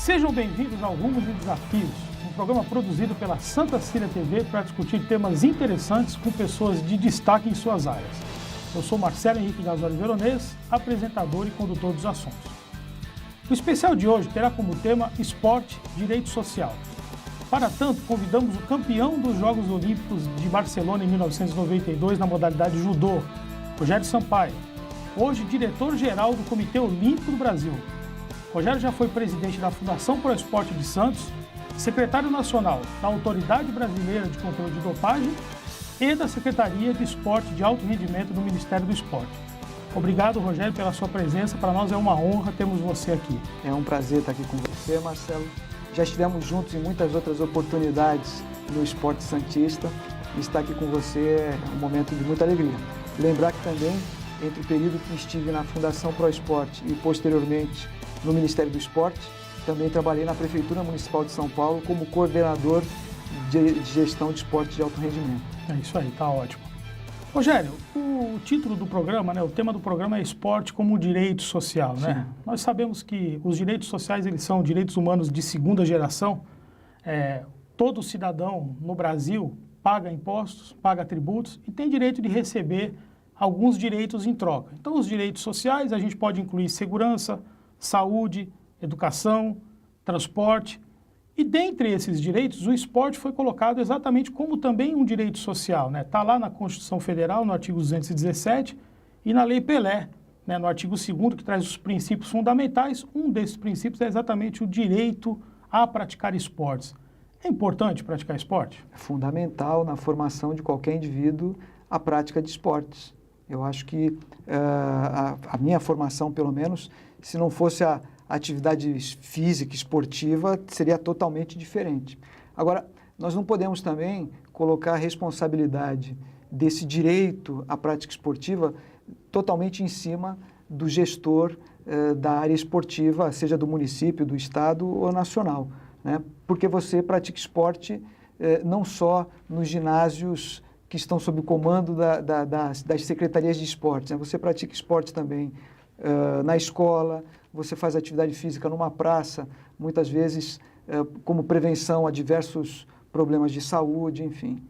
Sejam bem-vindos ao Rumos e Desafios, um programa produzido pela Santa Cília TV para discutir temas interessantes com pessoas de destaque em suas áreas. Eu sou Marcelo Henrique Gasoli Veronês, apresentador e condutor dos assuntos. O especial de hoje terá como tema Esporte, Direito Social. Para tanto, convidamos o campeão dos Jogos Olímpicos de Barcelona em 1992 na modalidade judô, Rogério Sampaio, hoje diretor-geral do Comitê Olímpico do Brasil. Rogério já foi presidente da Fundação Pro Esporte de Santos, secretário nacional da Autoridade Brasileira de Controle de Dopagem e da Secretaria de Esporte de Alto Rendimento do Ministério do Esporte. Obrigado, Rogério, pela sua presença. Para nós é uma honra termos você aqui. É um prazer estar aqui com você, Marcelo. Já estivemos juntos em muitas outras oportunidades no esporte santista e estar aqui com você é um momento de muita alegria. Lembrar que também, entre o período que estive na Fundação Pro Esporte e posteriormente no Ministério do Esporte, também trabalhei na Prefeitura Municipal de São Paulo como coordenador de gestão de esporte de alto rendimento. É isso aí, tá ótimo. Rogério, o título do programa, o tema do programa é Esporte como Direito Social, né? Nós sabemos que os direitos sociais, eles são direitos humanos de segunda geração. Todo cidadão no Brasil paga impostos, paga tributos e tem direito de receber alguns direitos em troca. Então, os direitos sociais, a gente pode incluir segurança, saúde, educação, transporte. E dentre esses direitos, o esporte foi colocado exatamente como também um direito social, né? Está lá na Constituição Federal, no artigo 217, e na Lei Pelé, né? No artigo 2º, que traz os princípios fundamentais. Um desses princípios é exatamente o direito a praticar esportes. É importante praticar esporte? É fundamental na formação de qualquer indivíduo a prática de esportes. Eu acho que a minha formação, pelo menos, se não fosse a atividade física, esportiva, seria totalmente diferente. Agora, nós não podemos também colocar a responsabilidade desse direito à prática esportiva totalmente em cima do gestor da área esportiva, seja do município, do estado ou nacional, né? Porque você pratica esporte não só nos ginásios que estão sob o comando das secretarias de esportes, né? Você pratica esporte também na escola, você faz atividade física numa praça, muitas vezes como prevenção a diversos problemas de saúde, enfim.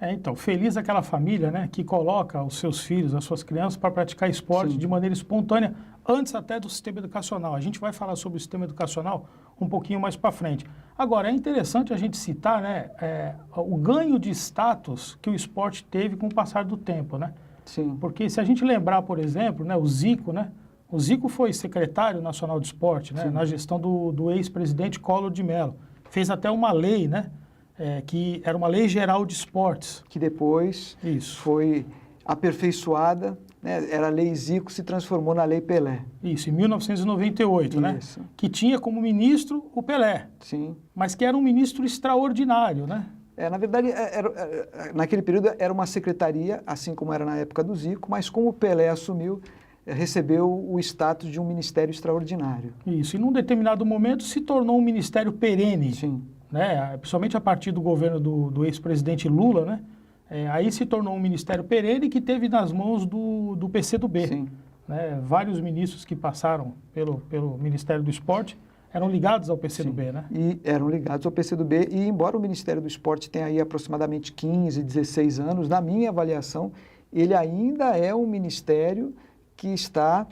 Então, feliz aquela família, né, que coloca os seus filhos, as suas crianças para praticar esporte de maneira espontânea, antes até do sistema educacional. A gente vai falar sobre o sistema educacional um pouquinho mais para frente. Agora, é interessante a gente citar, né, o ganho de status que o esporte teve com o passar do tempo, né? Sim. Porque se a gente lembrar, por exemplo, né, o Zico, né? O Zico foi secretário nacional de esporte, né, na gestão do ex-presidente Collor de Mello. Fez até uma lei, né, que era uma lei geral de esportes. Que depois foi aperfeiçoada, né, era a lei Zico, se transformou na lei Pelé. Isso, em 1998, né? Que tinha como ministro o Pelé. Sim. Mas que era um ministro extraordinário, né? Na verdade, naquele período era uma secretaria, assim como era na época do Zico, mas como o Pelé assumiu, recebeu o status de um ministério extraordinário. Isso, e num determinado momento se tornou um ministério perene. Sim. Né? Principalmente a partir do governo do ex-presidente Lula, né? Aí se tornou um ministério perene que teve nas mãos do PCdoB. Sim. Né? Vários ministros que passaram pelo Ministério do Esporte eram ligados ao PCdoB, Sim. né? E eram ligados ao PCdoB, e embora o Ministério do Esporte tenha aí aproximadamente 15, 16 anos, na minha avaliação, ele ainda é um ministério que está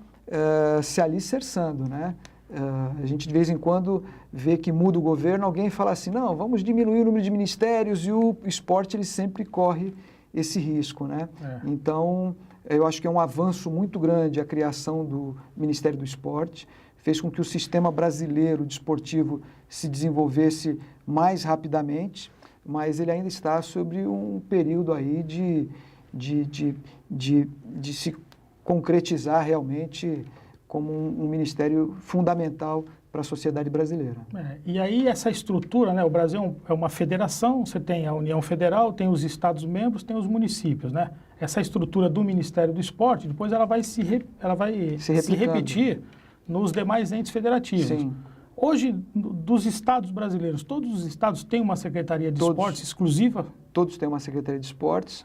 se alicerçando, né? A gente de vez em quando vê que muda o governo, alguém fala assim, não, vamos diminuir o número de ministérios, e o esporte ele sempre corre esse risco, né? Então, eu acho que é um avanço muito grande a criação do Ministério do Esporte, fez com que o sistema brasileiro desportivo se desenvolvesse mais rapidamente, mas ele ainda está sobre um período aí de se concretizar realmente como um ministério fundamental para a sociedade brasileira. E aí essa estrutura, né? O Brasil é uma federação, você tem a União Federal, tem os Estados-membros, tem os municípios, né? Essa estrutura do Ministério do Esporte, depois ela vai se repetir nos demais entes federativos. Sim. Hoje, dos estados brasileiros, todos os estados têm uma secretaria de esportes exclusiva? Todos têm uma secretaria de esportes.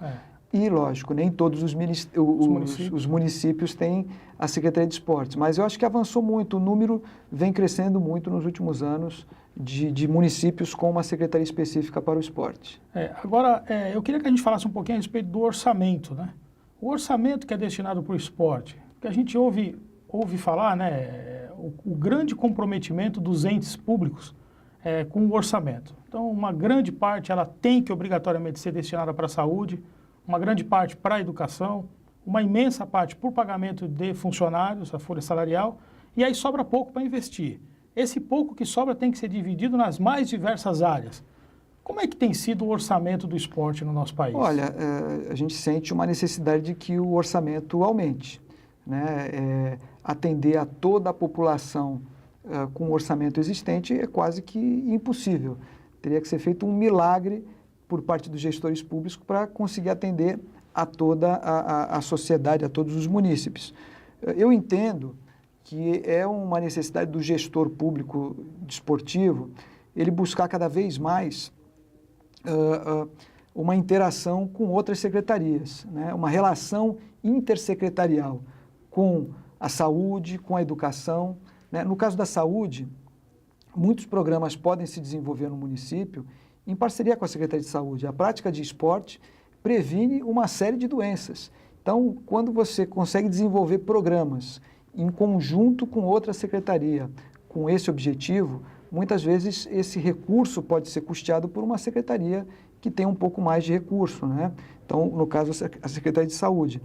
E, lógico, nem todos os municípios têm a Secretaria de Esportes, mas eu acho que avançou muito, o número vem crescendo muito nos últimos anos de municípios com uma secretaria específica para o esporte. Agora, eu queria que a gente falasse um pouquinho a respeito do orçamento, né? O orçamento que é destinado para o esporte, que a gente ouve falar, né, o grande comprometimento dos entes públicos com o orçamento. Então, uma grande parte ela tem que obrigatoriamente ser destinada para a saúde, uma grande parte para a educação, uma imensa parte por pagamento de funcionários, a folha salarial, e aí sobra pouco para investir. Esse pouco que sobra tem que ser dividido nas mais diversas áreas. Como é que tem sido o orçamento do esporte no nosso país? Olha, a gente sente uma necessidade de que o orçamento aumente, né? Atender a toda a população com o orçamento existente é quase que impossível. Teria que ser feito um milagre por parte dos gestores públicos para conseguir atender a toda a sociedade, a todos os munícipes. Eu entendo que é uma necessidade do gestor público desportivo ele buscar cada vez mais uma interação com outras secretarias, né? Uma relação intersecretarial com a saúde, com a educação, né? No caso da saúde, muitos programas podem se desenvolver no município em parceria com a Secretaria de Saúde. A prática de esporte previne uma série de doenças. Então, quando você consegue desenvolver programas em conjunto com outra secretaria, com esse objetivo, muitas vezes esse recurso pode ser custeado por uma secretaria que tem um pouco mais de recurso, né? Então, no caso, a Secretaria de Saúde.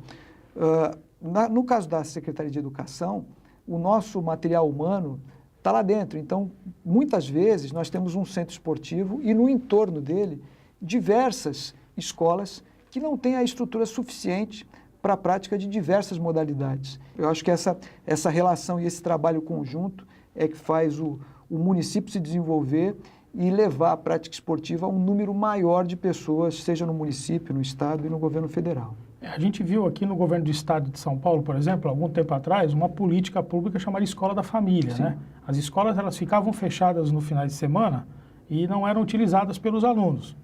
No caso da Secretaria de Educação, o nosso material humano está lá dentro. Então, muitas vezes, nós temos um centro esportivo e no entorno dele, diversas escolas que não têm a estrutura suficiente para a prática de diversas modalidades. Eu acho que essa relação e esse trabalho conjunto é que faz o município se desenvolver e levar a prática esportiva a um número maior de pessoas, seja no município, no estado e no governo federal. A gente viu aqui no governo do estado de São Paulo, por exemplo, algum tempo atrás, uma política pública chamada Escola da Família, né? As escolas elas ficavam fechadas no final de semana e não eram utilizadas pelos alunos.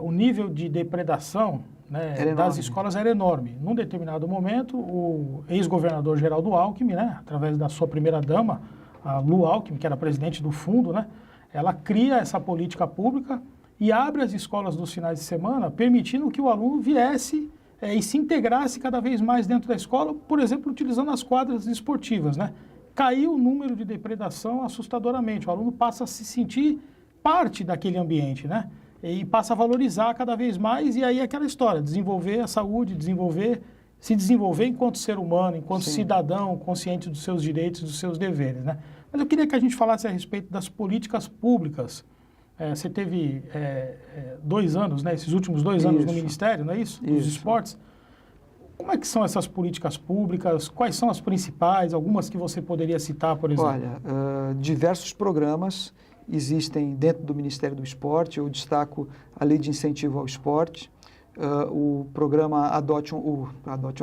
O nível de depredação, né, das escolas era enorme. Num determinado momento, o ex-governador Geraldo Alckmin, né, através da sua primeira-dama, a Lu Alckmin, que era presidente do fundo, né, ela cria essa política pública e abre as escolas dos finais de semana, permitindo que o aluno viesse e se integrasse cada vez mais dentro da escola, por exemplo, utilizando as quadras esportivas, né? Caiu o número de depredação assustadoramente. O aluno passa a se sentir parte daquele ambiente, né? E passa a valorizar cada vez mais, e aí é aquela história, desenvolver a saúde, se desenvolver enquanto ser humano, enquanto cidadão, consciente dos seus direitos, dos seus deveres, né? Mas eu queria que a gente falasse a respeito das políticas públicas. Você teve 2 anos, né, esses últimos 2 anos no Ministério, não é isso? Dos esportes. Como é que são essas políticas públicas? Quais são as principais? Algumas que você poderia citar, por exemplo? Olha, diversos programas existem dentro do Ministério do Esporte. Eu destaco a Lei de Incentivo ao Esporte, o programa Adote um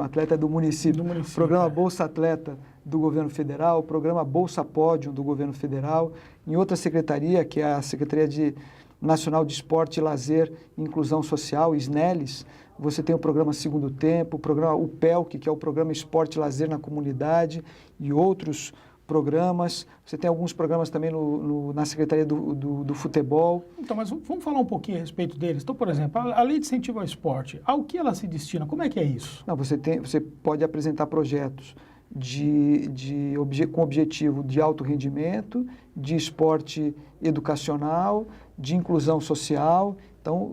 Atleta do município, o programa Bolsa Atleta do governo federal, o programa Bolsa Pódio do governo federal. Em outra secretaria, que é a Secretaria Nacional de Esporte, Lazer e Inclusão Social, SNELES, você tem o programa Segundo Tempo, o programa UPELC, que é o programa Esporte e Lazer na Comunidade, e outros programas. Você tem alguns programas também na Secretaria do Futebol. Então, mas vamos falar um pouquinho a respeito deles. Então, por exemplo, a Lei de Incentivo ao Esporte, ao que ela se destina? Como é que é isso? Não, você pode apresentar projetos com objetivo de alto rendimento, de esporte educacional, de inclusão social. Então,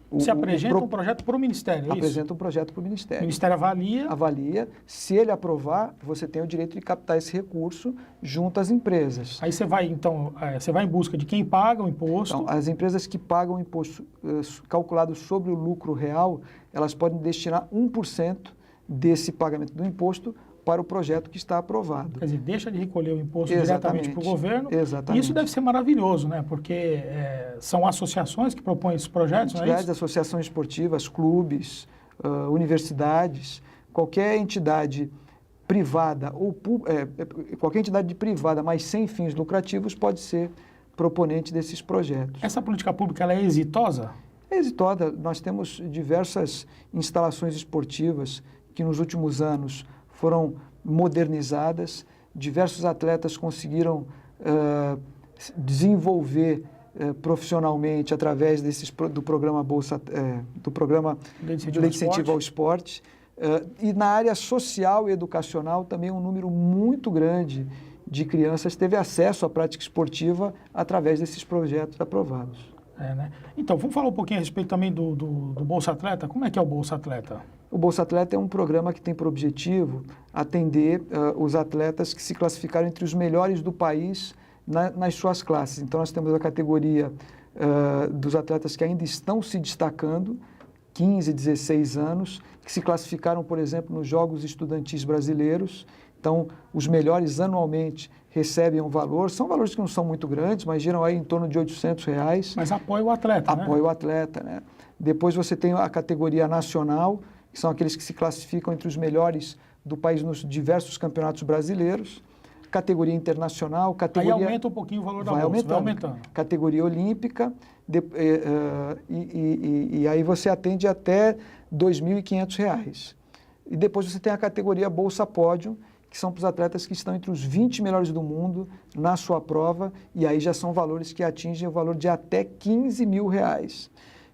você apresenta um projeto para o Ministério, é isso? Apresenta um projeto para o Ministério. O Ministério avalia. Avalia. Se ele aprovar, você tem o direito de captar esse recurso junto às empresas. Aí você vai, então, em busca de quem paga o imposto. Então, as empresas que pagam o imposto calculado sobre o lucro real, elas podem destinar 1% desse pagamento do imposto para o projeto que está aprovado. Quer dizer, deixa de recolher o imposto diretamente para o governo. Exatamente. E isso deve ser maravilhoso, né? Porque são associações que propõem esses projetos, não é isso? Associações esportivas, clubes, universidades, qualquer entidade privada ou qualquer entidade privada, mas sem fins lucrativos, pode ser proponente desses projetos. Essa política pública ela é exitosa? É exitosa. Nós temos diversas instalações esportivas que nos últimos anos foram modernizadas, diversos atletas conseguiram desenvolver profissionalmente através do programa do programa Lei de Incentivo ao Esporte. E na área social e educacional também um número muito grande de crianças teve acesso à prática esportiva através desses projetos aprovados. Né? Então, vamos falar um pouquinho a respeito também do Bolsa Atleta. Como é que é o Bolsa Atleta? O Bolsa Atleta é um programa que tem por objetivo atender os atletas que se classificaram entre os melhores do país nas suas classes. Então, nós temos a categoria dos atletas que ainda estão se destacando, 15, 16 anos, que se classificaram, por exemplo, nos Jogos Estudantis Brasileiros. Então, os melhores anualmente recebem um valor, são valores que não são muito grandes, mas giram aí em torno de R$800. Mas apoia o atleta, né? Apoia o atleta, né? Depois você tem a categoria nacional, que são aqueles que se classificam entre os melhores do país nos diversos campeonatos brasileiros. Categoria internacional, categoria... Aí aumenta um pouquinho o valor da bolsa, vai aumentando. Categoria olímpica, e aí você atende até R$2.500. E depois você tem a categoria Bolsa Pódio, que são para os atletas que estão entre os 20 melhores do mundo na sua prova, e aí já são valores que atingem o valor de até R$15 mil.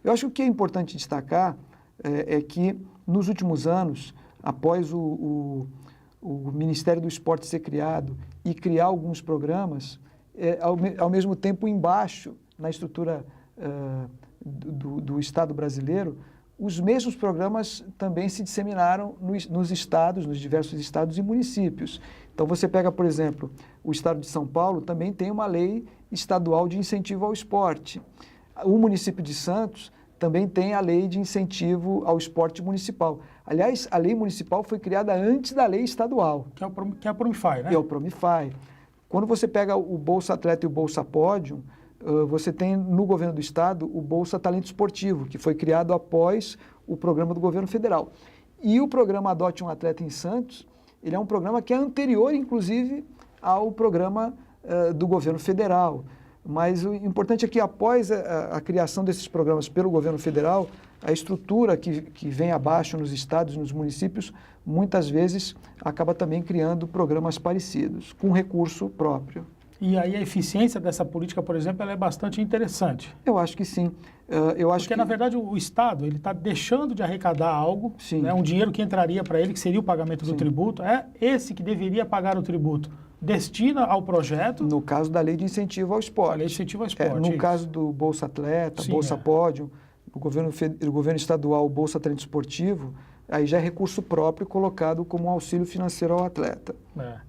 Eu acho que o que é importante destacar é que, nos últimos anos, após o Ministério do Esporte ser criado e criar alguns programas, ao mesmo tempo embaixo, na estrutura do Estado brasileiro, os mesmos programas também se disseminaram nos estados, nos diversos estados e municípios. Então, você pega, por exemplo, o estado de São Paulo também tem uma lei estadual de incentivo ao esporte. O município de Santos também tem a lei de incentivo ao esporte municipal. Aliás, a lei municipal foi criada antes da lei estadual. Que é a Promify, né? Que é o Promify. Quando você pega o Bolsa Atleta e o Bolsa Pódio, você tem no governo do estado o Bolsa Talento Esportivo, que foi criado após o programa do governo federal. E o programa Adote um Atleta em Santos, ele é um programa que é anterior, inclusive, ao programa do governo federal. Mas o importante é que após a criação desses programas pelo governo federal, a estrutura que vem abaixo nos estados e nos municípios, muitas vezes acaba também criando programas parecidos, com recurso próprio. E aí a eficiência dessa política, por exemplo, ela é bastante interessante. Eu acho que sim. Porque, na verdade, o Estado ele está deixando de arrecadar algo, né, um dinheiro que entraria para ele, que seria o pagamento do tributo, é esse que deveria pagar o tributo. Destina ao projeto... No caso da Lei de Incentivo ao Esporte. A Lei de Incentivo ao Esporte, no caso do Bolsa Atleta, Bolsa Pódio, o governo estadual, o Bolsa Talento Esportivo, aí já é recurso próprio colocado como um auxílio financeiro ao atleta. Né?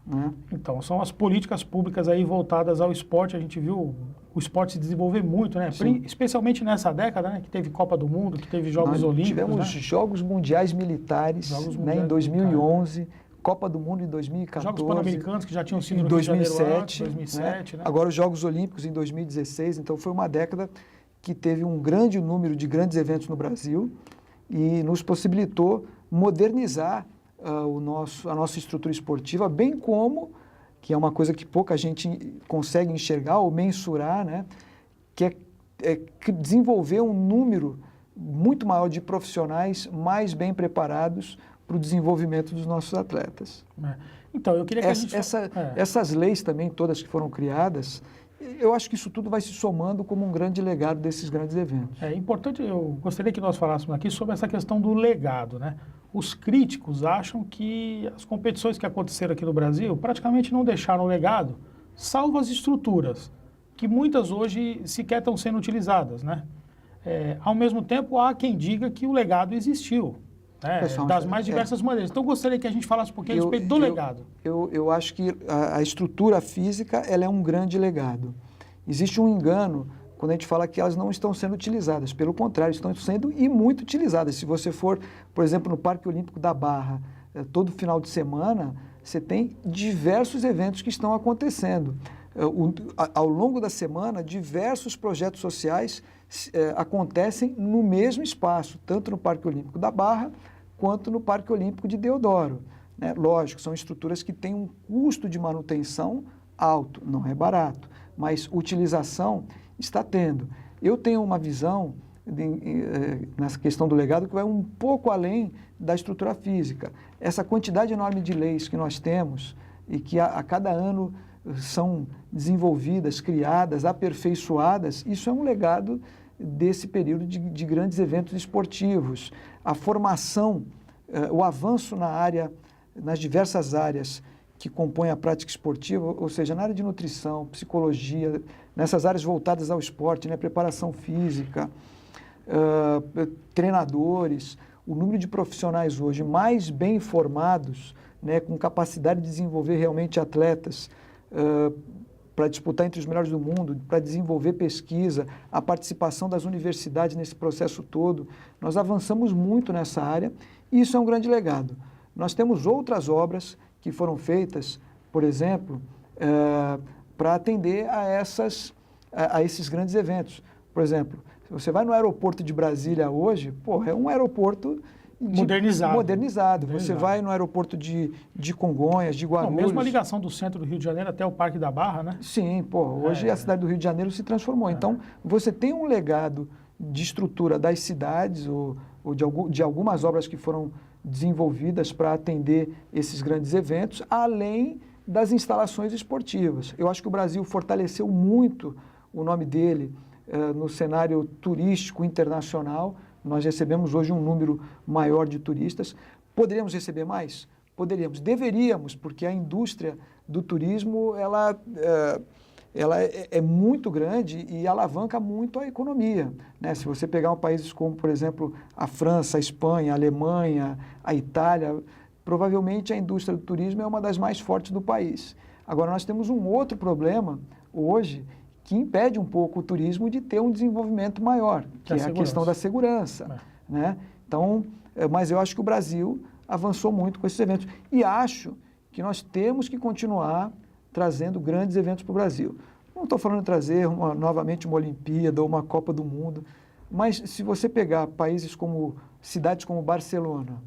Então, são as políticas públicas aí voltadas ao esporte. A gente viu o esporte se desenvolver muito, né? Especialmente nessa década, né? Que teve Copa do Mundo, que teve Jogos Olímpicos. Tivemos Jogos Mundiais Militares em 2011, Copa do Mundo em 2014. Jogos Pan-Americanos que já tinham sido em no 2007, 2007, né? Agora os Jogos Olímpicos em 2016. Então, foi uma década que teve um grande número de grandes eventos no Brasil e nos possibilitou modernizar a nossa estrutura esportiva, bem como, que é uma coisa que pouca gente consegue enxergar ou mensurar, né, que é desenvolver um número muito maior de profissionais mais bem preparados para o desenvolvimento dos nossos atletas. Então, eu queria que essas leis também, todas que foram criadas, eu acho que isso tudo vai se somando como um grande legado desses grandes eventos. É importante, eu gostaria que nós falássemos aqui sobre essa questão do legado, né? Os críticos acham que as competições que aconteceram aqui no Brasil praticamente não deixaram legado, salvo as estruturas, que muitas hoje sequer estão sendo utilizadas, né? Ao mesmo tempo, há quem diga que o legado existiu, né? Das mais diversas maneiras. Então, eu gostaria que a gente falasse um pouquinho a respeito do legado. Eu acho que a estrutura física ela é um grande legado. Existe um engano quando a gente fala que elas não estão sendo utilizadas. Pelo contrário, estão sendo e muito utilizadas. Se você for, por exemplo, no Parque Olímpico da Barra, todo final de semana, você tem diversos eventos que estão acontecendo. Ao longo da semana, diversos projetos sociais acontecem no mesmo espaço, tanto no Parque Olímpico da Barra, quanto no Parque Olímpico de Deodoro. Né? Lógico, são estruturas que têm um custo de manutenção alto, não é barato, mas utilização está tendo. Eu tenho uma visão nessa questão do legado que vai um pouco além da estrutura física. Essa quantidade enorme de leis que nós temos e que a cada ano são desenvolvidas, criadas, aperfeiçoadas, isso é um legado desse período de grandes eventos esportivos. A formação, o avanço nas diversas áreas que compõem a prática esportiva, ou seja, na área de nutrição, psicologia, nessas áreas voltadas ao esporte, né, preparação física, treinadores, o número de profissionais hoje mais bem formados, né, com capacidade de desenvolver realmente atletas para disputar entre os melhores do mundo, para desenvolver pesquisa, a participação das universidades nesse processo todo. Nós avançamos muito nessa área e isso é um grande legado. Nós temos outras obras que foram feitas, por exemplo, para atender a esses grandes eventos. Por exemplo, se você vai no aeroporto de Brasília hoje, é um aeroporto modernizado. Você vai no aeroporto de Congonhas, de Guarulhos. Não, mesmo a ligação do centro do Rio de Janeiro até o Parque da Barra, né? Sim, hoje a cidade do Rio de Janeiro se transformou. Então, você tem um legado de estrutura das cidades ou de algumas obras que foram desenvolvidas para atender esses grandes eventos, além das instalações esportivas. Eu acho que o Brasil fortaleceu muito o nome dele no cenário turístico internacional. Nós recebemos hoje um número maior de turistas. Poderíamos receber mais? Poderíamos. Deveríamos, porque a indústria do turismo ela é muito grande e alavanca muito a economia, né? Se você pegar países como, por exemplo, a França, a Espanha, a Alemanha, a Itália, provavelmente a indústria do turismo é uma das mais fortes do país. Agora, nós temos um outro problema hoje que impede um pouco o turismo de ter um desenvolvimento maior, que é a questão da segurança, né? Então, mas eu acho que o Brasil avançou muito com esses eventos e acho que nós temos que continuar trazendo grandes eventos para o Brasil. Não estou falando de trazer novamente uma Olimpíada ou uma Copa do Mundo, mas se você pegar cidades como Barcelona,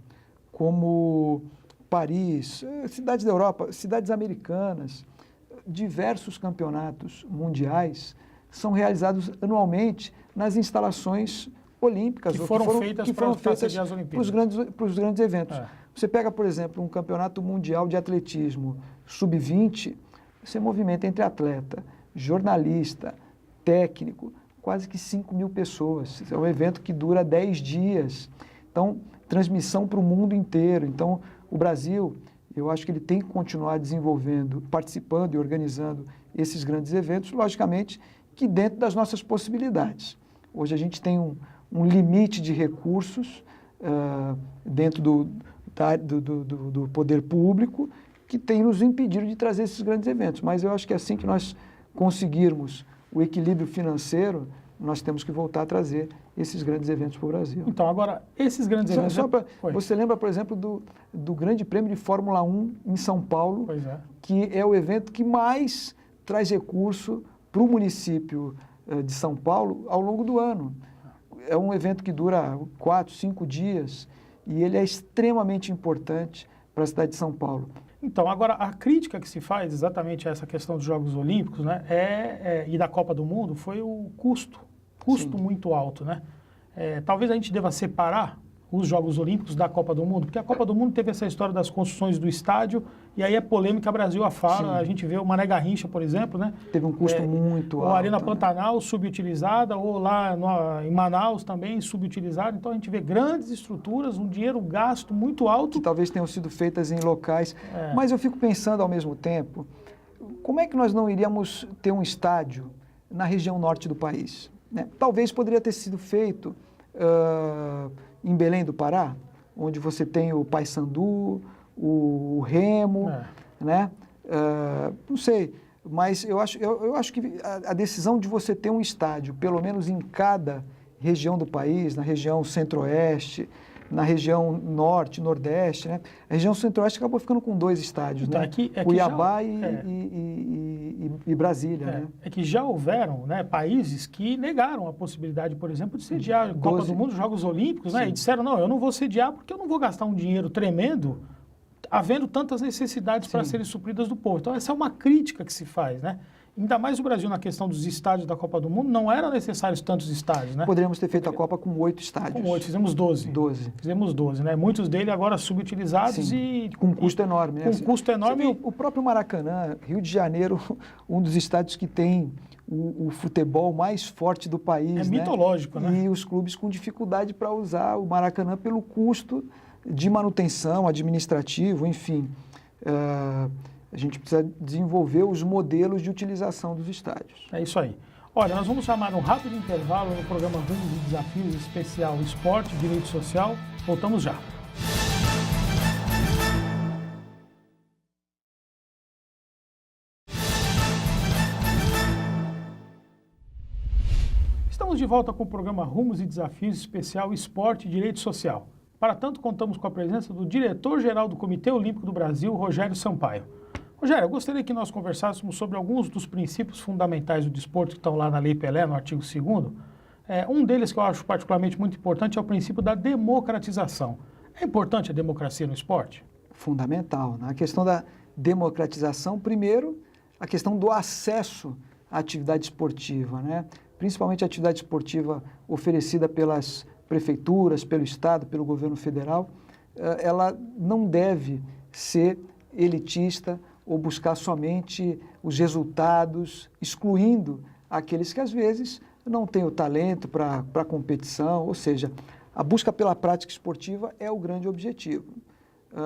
como Paris, cidades da Europa, cidades americanas, diversos campeonatos mundiais são realizados anualmente nas instalações olímpicas. Que foram feitas para os grandes eventos. Você pega, por exemplo, um campeonato mundial de atletismo sub-20, você movimenta entre atleta, jornalista, técnico, quase que 5 mil pessoas. É um evento que dura 10 dias. Então, transmissão para o mundo inteiro. Então, o Brasil, eu acho que ele tem que continuar desenvolvendo, participando e organizando esses grandes eventos, logicamente que dentro das nossas possibilidades. Hoje a gente tem um limite de recursos dentro do poder público que tem nos impedido de trazer esses grandes eventos. Mas eu acho que assim que nós conseguirmos o equilíbrio financeiro, nós temos que voltar a trazer esses grandes eventos para o Brasil. Então, agora, esses grandes eventos... Você lembra, por exemplo, do Grande Prêmio de Fórmula 1 em São Paulo, que é o evento que mais traz recurso para o município de São Paulo ao longo do ano. É um evento que dura 4, 5 dias e ele é extremamente importante para a cidade de São Paulo. Então, agora, a crítica que se faz exatamente a essa questão dos Jogos Olímpicos, né, e da Copa do Mundo foi o custo muito alto, né? Talvez a gente deva separar os Jogos Olímpicos da Copa do Mundo, porque a Copa do Mundo teve essa história das construções do estádio, e aí é polêmica Brasil afora. A gente vê o Mané Garrincha, por exemplo, né? Teve um custo muito alto. Ou a Arena Pantanal subutilizada, ou lá em Manaus também subutilizada. Então a gente vê grandes estruturas, um dinheiro gasto muito alto. Que talvez tenham sido feitas em locais. Mas eu fico pensando ao mesmo tempo, como é que nós não iríamos ter um estádio na região norte do país, né? Talvez poderia ter sido feito em Belém do Pará, onde você tem o Paysandu, o Remo, né? Não sei, mas eu acho que a decisão de você ter um estádio, pelo menos em cada região do país, na região centro-oeste, na região norte, nordeste, né? A região centro-oeste acabou ficando com 2 estádios, então, né? Cuiabá e Brasília, né? É que já houveram, né, países que negaram a possibilidade, por exemplo, de sediar a Copa do Mundo, Jogos Olímpicos, né? E disseram, não, eu não vou sediar porque eu não vou gastar um dinheiro tremendo havendo tantas necessidades para serem supridas do povo. Então, essa é uma crítica que se faz, né? Ainda mais o Brasil na questão dos estádios da Copa do Mundo, não eram necessários tantos estádios, né? Poderíamos ter feito a Copa com 8 estádios. Com 8, fizemos 12. 12. Fizemos 12, né? Muitos deles agora subutilizados. Sim, e... com um custo enorme, né? Com um custo enorme. Você viu, o próprio Maracanã, Rio de Janeiro, um dos estádios que tem o futebol mais forte do país. É mitológico, né? E os clubes com dificuldade para usar o Maracanã pelo custo de manutenção, administrativo, enfim. A gente precisa desenvolver os modelos de utilização dos estádios. É isso aí. Olha, nós vamos chamar um rápido intervalo no programa Rumos e Desafios especial Esporte, Direito Social. Voltamos já. Estamos de volta com o programa Rumos e Desafios especial Esporte e Direito Social. Para tanto, contamos com a presença do diretor-geral do Comitê Olímpico do Brasil, Rogério Sampaio. Rogério, eu gostaria que nós conversássemos sobre alguns dos princípios fundamentais do desporto que estão lá na Lei Pelé, no artigo 2º. Um deles que eu acho particularmente muito importante é o princípio da democratização. É importante a democracia no esporte? Fundamental. Na questão da democratização, primeiro, a questão do acesso à atividade esportiva, né? Principalmente a atividade esportiva oferecida pelas prefeituras, pelo Estado, pelo governo federal, ela não deve ser elitista ou buscar somente os resultados, excluindo aqueles que às vezes não têm o talento para a competição, ou seja, a busca pela prática esportiva é o grande objetivo.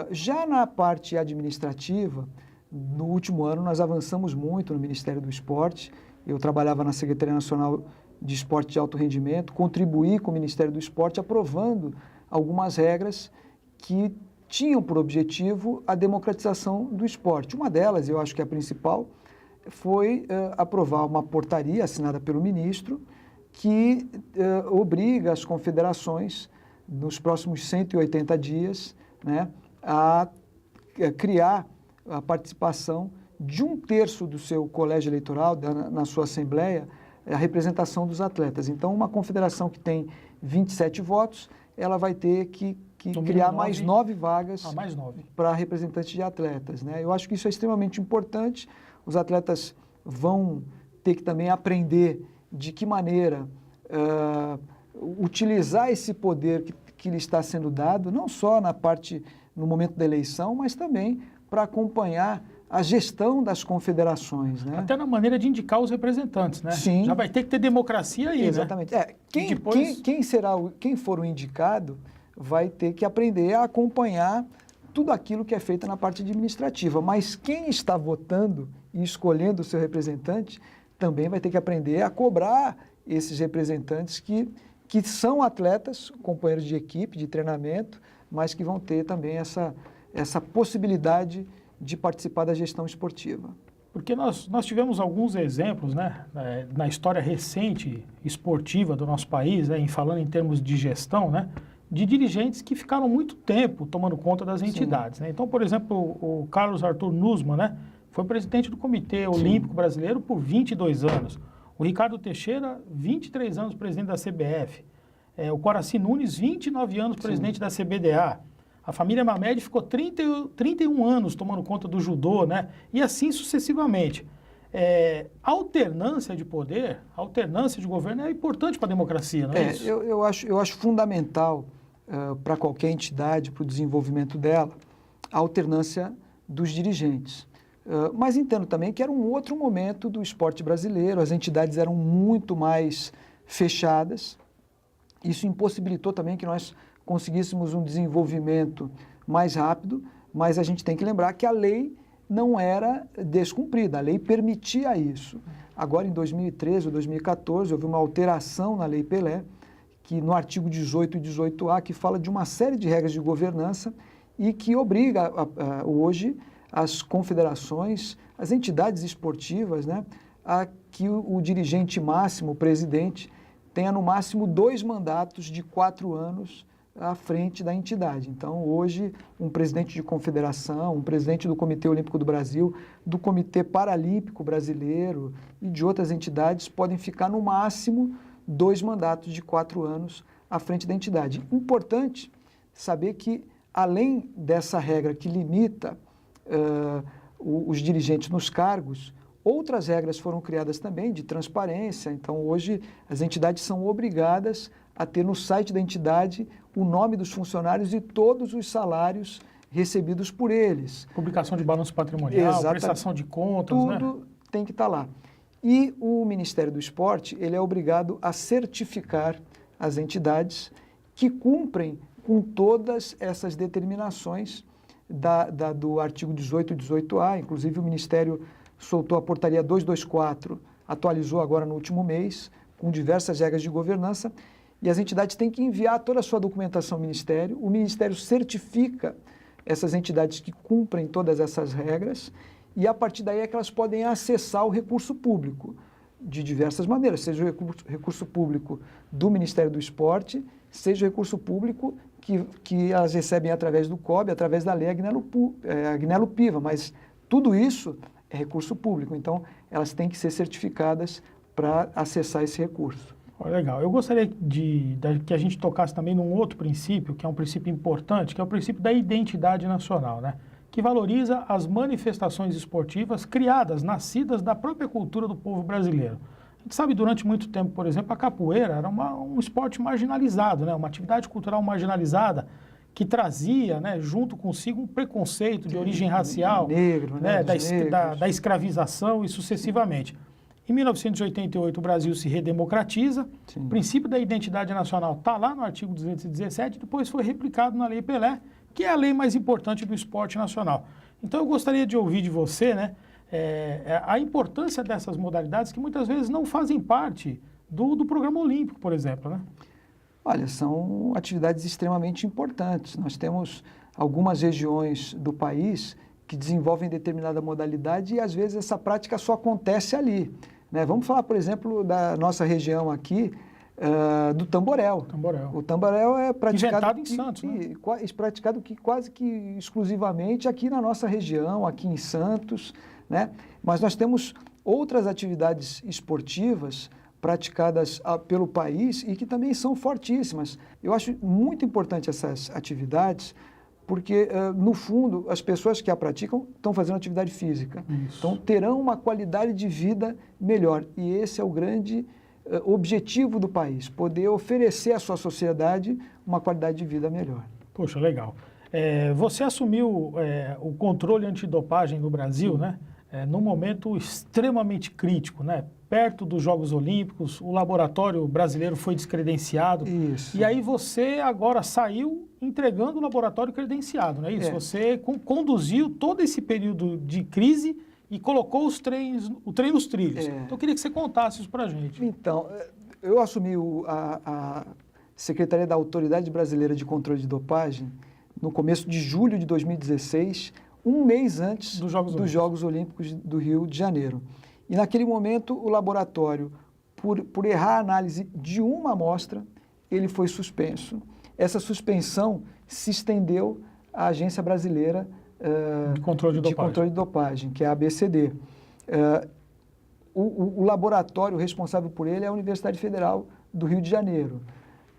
Já na parte administrativa, no último ano nós avançamos muito no Ministério do Esporte. Eu trabalhava na Secretaria Nacional de Esporte de Alto Rendimento, contribuí com o Ministério do Esporte aprovando algumas regras que tinham por objetivo a democratização do esporte. Uma delas, eu acho que a principal, foi aprovar uma portaria assinada pelo ministro que obriga as confederações, nos próximos 180 dias, né, a criar a participação de 1/3 do seu colégio eleitoral, na sua assembleia, a representação dos atletas. Então, uma confederação que tem 27 votos, ela vai ter que criar mais 9 vagas para representantes de atletas, né? Eu acho que isso é extremamente importante. Os atletas vão ter que também aprender de que maneira utilizar esse poder que lhe está sendo dado, não só no momento da eleição, mas também para acompanhar a gestão das confederações, né? Até na maneira de indicar os representantes, né? Sim. Já vai ter que ter democracia aí, exatamente. né? Quem for o indicado vai ter que aprender a acompanhar tudo aquilo que é feito na parte administrativa. Mas quem está votando e escolhendo o seu representante também vai ter que aprender a cobrar esses representantes que são atletas, companheiros de equipe, de treinamento, mas que vão ter também essa possibilidade de participar da gestão esportiva. Porque nós tivemos alguns exemplos, né, na história recente esportiva do nosso país, né, falando em termos de gestão, né, de dirigentes que ficaram muito tempo tomando conta das entidades, né? Então, por exemplo, o Carlos Arthur Nussmann, né, foi presidente do Comitê Olímpico Brasileiro por 22 anos. O Ricardo Teixeira, 23 anos presidente da CBF. O Coraci Nunes, 29 anos presidente da CBDA. A família Mamed ficou 31 anos tomando conta do judô, né? E assim sucessivamente. Alternância de poder, alternância de governo é importante para a democracia, não é isso? Eu acho fundamental para qualquer entidade, para o desenvolvimento dela, a alternância dos dirigentes. Mas entendo também que era um outro momento do esporte brasileiro, as entidades eram muito mais fechadas. Isso impossibilitou também que nós conseguíssemos um desenvolvimento mais rápido, mas a gente tem que lembrar que a lei não era descumprida, a lei permitia isso. Agora, em 2013 ou 2014, houve uma alteração na Lei Pelé, que no artigo 18 e 18A, que fala de uma série de regras de governança e que obriga hoje as confederações, as entidades esportivas, né, a que o dirigente máximo, o presidente, tenha no máximo 2 mandatos de 4 anos à frente da entidade. Então, hoje, um presidente de confederação, um presidente do Comitê Olímpico do Brasil, do Comitê Paralímpico Brasileiro e de outras entidades podem ficar no máximo 2 mandatos de 4 anos à frente da entidade. Importante saber que, além dessa regra que limita os dirigentes nos cargos, Outras regras foram criadas também de transparência, então hoje as entidades são obrigadas a ter no site da entidade o nome dos funcionários e todos os salários recebidos por eles. Publicação de balanço patrimonial, Exatamente. prestação de contas, né? Tudo tem que estar lá. E o Ministério do Esporte, ele é obrigado a certificar as entidades que cumprem com todas essas determinações do artigo 18 e 18A, inclusive o Ministério soltou a portaria 224, atualizou agora no último mês, com diversas regras de governança, e as entidades têm que enviar toda a sua documentação ao Ministério, o Ministério certifica essas entidades que cumprem todas essas regras, e a partir daí é que elas podem acessar o recurso público, de diversas maneiras, seja o recurso público do Ministério do Esporte, seja o recurso público que elas recebem através do COB, através da lei Agnello Piva, mas tudo isso é recurso público, então elas têm que ser certificadas para acessar esse recurso. Legal. Eu gostaria que a gente tocasse também num outro princípio, que é um princípio importante, que é o princípio da identidade nacional, né? Que valoriza as manifestações esportivas criadas, nascidas da própria cultura do povo brasileiro. A gente sabe, durante muito tempo, por exemplo, a capoeira era um esporte marginalizado, né? Uma atividade cultural marginalizada, que trazia, né, junto consigo um preconceito de origem racial, negro, né, da escravização e sucessivamente. Em 1988, o Brasil se redemocratiza, o princípio da identidade nacional está lá no artigo 217, depois foi replicado na Lei Pelé, que é a lei mais importante do esporte nacional. Então, eu gostaria de ouvir de você, né, a importância dessas modalidades que muitas vezes não fazem parte do programa olímpico, por exemplo, né? Olha, são atividades extremamente importantes. Nós temos algumas regiões do país que desenvolvem determinada modalidade e, às vezes, essa prática só acontece ali, né? Vamos falar, por exemplo, da nossa região aqui, do tamborel. O tamborel é praticado... Inventado em Santos, né? Praticado quase que exclusivamente aqui na nossa região, aqui em Santos, né? Mas nós temos outras atividades esportivas praticadas pelo país e que também são fortíssimas. Eu acho muito importante essas atividades porque, no fundo, as pessoas que a praticam estão fazendo atividade física. Isso. Então, terão uma qualidade de vida melhor. E esse é o grande objetivo do país, poder oferecer à sua sociedade uma qualidade de vida melhor. Poxa, legal. Você assumiu o controle antidopagem no Brasil, né? Num momento extremamente crítico, né? Perto dos Jogos Olímpicos, o laboratório brasileiro foi descredenciado. Isso. E aí você agora saiu entregando o laboratório credenciado, não é isso? Você conduziu todo esse período de crise e colocou o trem nos trilhos. Então, eu queria que você contasse isso para a gente. Então, eu assumi a Secretaria da Autoridade Brasileira de Controle de Dopagem no começo de julho de 2016, um mês antes dos Jogos Olímpicos do Rio de Janeiro. E naquele momento, o laboratório, por errar a análise de uma amostra, ele foi suspenso. Essa suspensão se estendeu à Agência Brasileira de Controle de Dopagem, que é a ABCD. O laboratório responsável por ele é a Universidade Federal do Rio de Janeiro.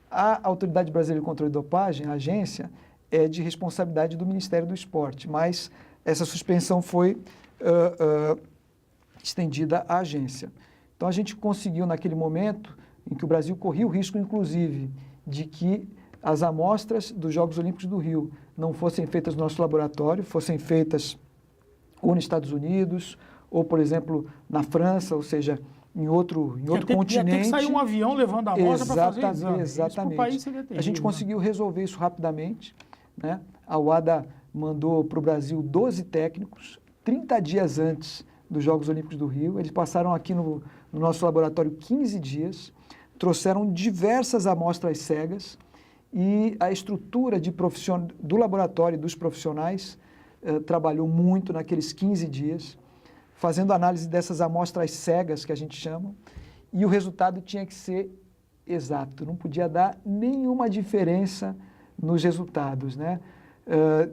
A Autoridade Brasileira de Controle de Dopagem, a agência, é de responsabilidade do Ministério do Esporte, mas essa suspensão foi estendida à agência. Então, a gente conseguiu, naquele momento, em que o Brasil corria o risco, inclusive, de que as amostras dos Jogos Olímpicos do Rio não fossem feitas no nosso laboratório, fossem feitas ou nos Estados Unidos, ou, por exemplo, na França, ou seja, em outro continente. Ia ter que sair um avião levando a amostra para fazer exame. Exatamente. País seria terrível, a gente conseguiu resolver isso rapidamente, né? A UADA mandou para o Brasil 12 técnicos, 30 dias antes dos Jogos Olímpicos do Rio. Eles passaram aqui no nosso laboratório 15 dias, trouxeram diversas amostras cegas e a estrutura do laboratório e dos profissionais trabalhou muito naqueles 15 dias, fazendo análise dessas amostras cegas, que a gente chama, e o resultado tinha que ser exato, não podia dar nenhuma diferença nos resultados, né?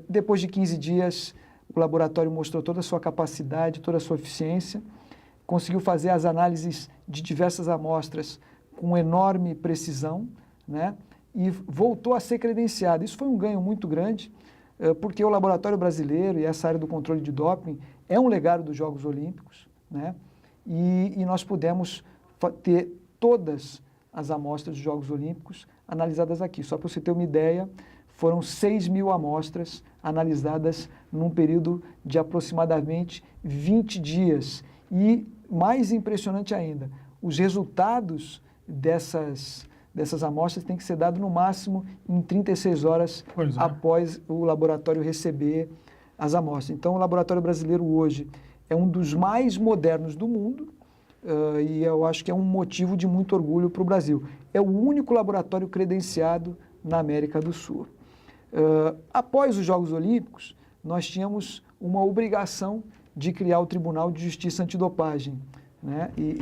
Depois de 15 dias, o laboratório mostrou toda a sua capacidade, toda a sua eficiência, conseguiu fazer as análises de diversas amostras com enorme precisão, né? E voltou a ser credenciado. Isso foi um ganho muito grande, porque o laboratório brasileiro e essa área do controle de doping é um legado dos Jogos Olímpicos, né? E nós pudemos ter todas as amostras dos Jogos Olímpicos analisadas aqui. Só para você ter uma ideia, foram 6.000 amostras analisadas num período de aproximadamente 20 dias. E, mais impressionante ainda, os resultados dessas amostras têm que ser dados no máximo em 36 horas após o laboratório receber as amostras. Então, o laboratório brasileiro hoje é um dos mais modernos do mundo, e eu acho que é um motivo de muito orgulho para o Brasil. É o único laboratório credenciado na América do Sul. Após os Jogos Olímpicos, nós tínhamos uma obrigação de criar o Tribunal de Justiça Antidopagem, né? E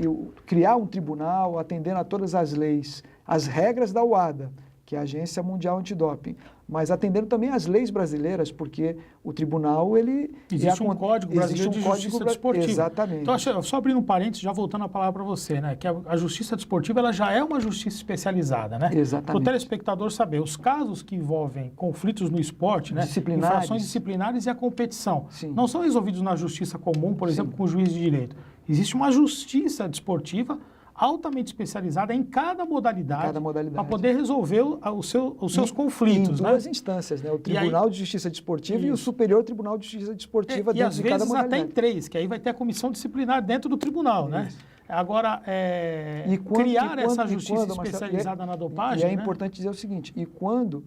criar um tribunal atendendo a todas as leis, as regras da UADA, que é a Agência Mundial Antidoping, mas atendendo também às leis brasileiras, porque o tribunal, ele... Existe um Código Brasileiro de Justiça Desportiva. Exatamente. Então, só abrindo um parênteses, já voltando a palavra para você, né? Que a Justiça Desportiva, ela já é uma justiça especializada, né? Exatamente. Para o telespectador saber, os casos que envolvem conflitos no esporte, né? Infrações disciplinares e a competição, sim, não são resolvidos na justiça comum, por exemplo, com o juiz de direito. Existe uma justiça desportiva altamente especializada em cada modalidade. Para poder resolver os seus conflitos. Em duas instâncias, né? O Tribunal de Justiça Desportiva e o Superior Tribunal de Justiça Desportiva dentro de cada modalidade. E às vezes até em 3, que aí vai ter a comissão disciplinar dentro do tribunal, né? Agora, criar essa justiça especializada na dopagem... E é importante dizer o seguinte, e quando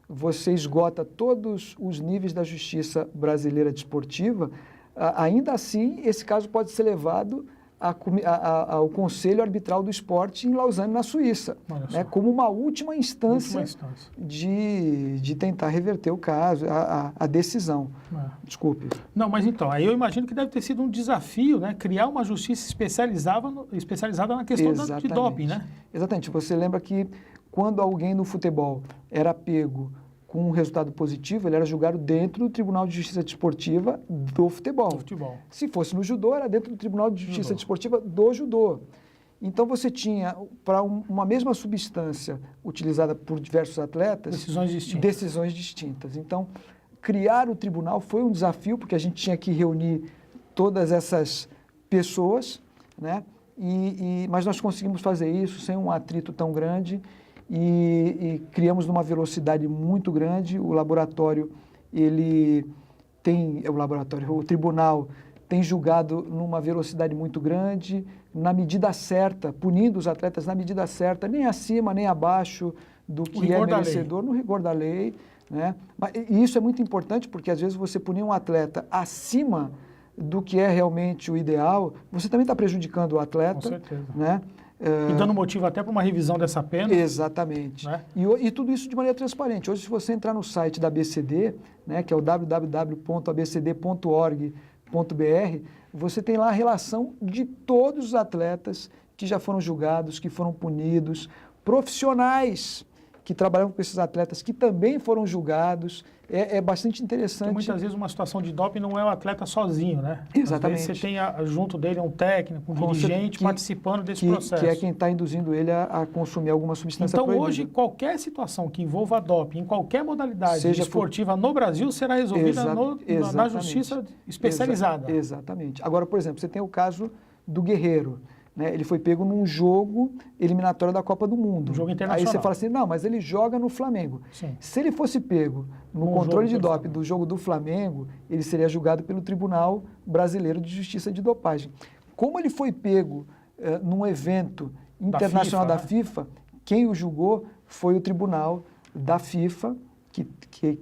você esgota todos os níveis da justiça brasileira desportiva, ainda assim, esse caso pode ser levado ao Conselho Arbitral do Esporte em Lausanne, na Suíça, né, como uma última instância, de tentar reverter o caso, a decisão. Desculpe. Não, mas então, aí eu imagino que deve ter sido um desafio, né, criar uma justiça especializada na questão de doping, né? Exatamente. Você lembra que quando alguém no futebol era pego com um resultado positivo, ele era julgado dentro do Tribunal de Justiça Desportiva do futebol. Se fosse no judô, era dentro do Tribunal de Justiça Desportiva do judô. Então, você tinha, para uma mesma substância utilizada por diversos atletas... Decisões distintas. Então, criar o tribunal foi um desafio, porque a gente tinha que reunir todas essas pessoas, né? Mas nós conseguimos fazer isso sem um atrito tão grande, e criamos numa velocidade muito grande. O laboratório, o tribunal tem julgado numa velocidade muito grande, na medida certa, punindo os atletas na medida certa, nem acima, nem abaixo do que é merecedor, no rigor da lei, né? E isso é muito importante, porque às vezes você punir um atleta acima do que é realmente o ideal, você também está prejudicando o atleta. Com certeza. Né? E dando motivo até para uma revisão dessa pena. Exatamente. Né? E tudo isso de maneira transparente. Hoje, se você entrar no site da ABCD, né, que é o www.abcd.org.br, você tem lá a relação de todos os atletas que já foram julgados, que foram punidos, profissionais que trabalham com esses atletas que também foram julgados. É bastante interessante. Porque muitas vezes uma situação de doping não é o atleta sozinho, né? Exatamente. Às vezes você tem junto dele um técnico, um dirigente participando desse processo. Que é quem está induzindo ele a consumir alguma substância proibida. Então, hoje, qualquer situação que envolva doping, em qualquer modalidade esportiva no Brasil, será resolvida na justiça especializada. Exatamente. Agora, por exemplo, você tem o caso do Guerreiro. Né? Ele foi pego num jogo eliminatório da Copa do Mundo. Um jogo internacional. Aí você fala assim, não, mas ele joga no Flamengo. Sim. Se ele fosse pego no controle de doping do jogo do Flamengo, ele seria julgado pelo Tribunal Brasileiro de Justiça de Dopagem. Como ele foi pego num evento internacional da FIFA, quem o julgou foi o Tribunal da FIFA, que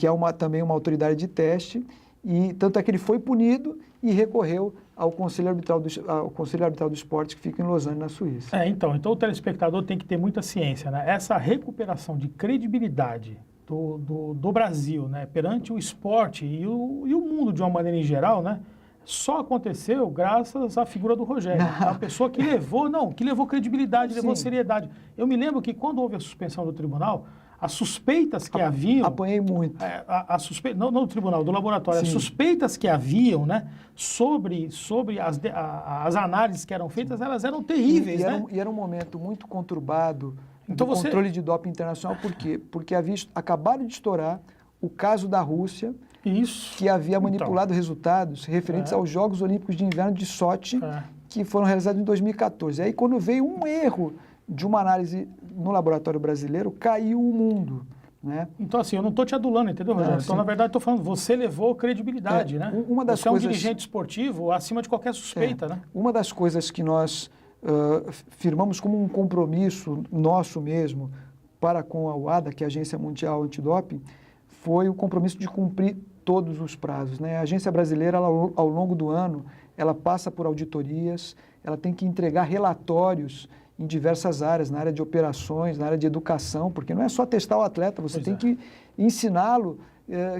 é também uma autoridade de teste, e tanto é que ele foi punido e recorreu ao Conselho Arbitral do Esporte, que fica em Lausanne, na Suíça. Então o telespectador tem que ter muita ciência, né? Essa recuperação de credibilidade do Brasil, né, perante o esporte e o mundo de uma maneira em geral, né, só aconteceu graças à figura do Rogério. A pessoa que levou credibilidade, levou seriedade. Eu me lembro que quando houve a suspensão do tribunal, as suspeitas que haviam... Apanhei muito. Não no tribunal, do laboratório. Sim. As suspeitas que haviam, né, sobre as análises que eram feitas, elas eram terríveis, né? E era um momento muito conturbado do controle de doping internacional. Por quê? Porque havia acabado de estourar o caso da Rússia, Isso. que havia manipulado resultados referentes aos Jogos Olímpicos de Inverno de Sochi, que foram realizados em 2014. Aí, quando veio um erro de uma análise no laboratório brasileiro, caiu o mundo, né? Então, assim, eu não estou te adulando, entendeu, Rogério? Então, na verdade, estou falando, você levou credibilidade, né? Uma das você coisas, é um dirigente esportivo acima de qualquer suspeita, né? Uma das coisas que nós firmamos como um compromisso nosso mesmo para com a UADA, que é a Agência Mundial Antidoping, foi o compromisso de cumprir todos os prazos, né? A agência brasileira, ela, ao longo do ano, ela passa por auditorias, ela tem que entregar relatórios em diversas áreas, na área de operações, na área de educação, porque não é só testar o atleta, você tem que ensiná-lo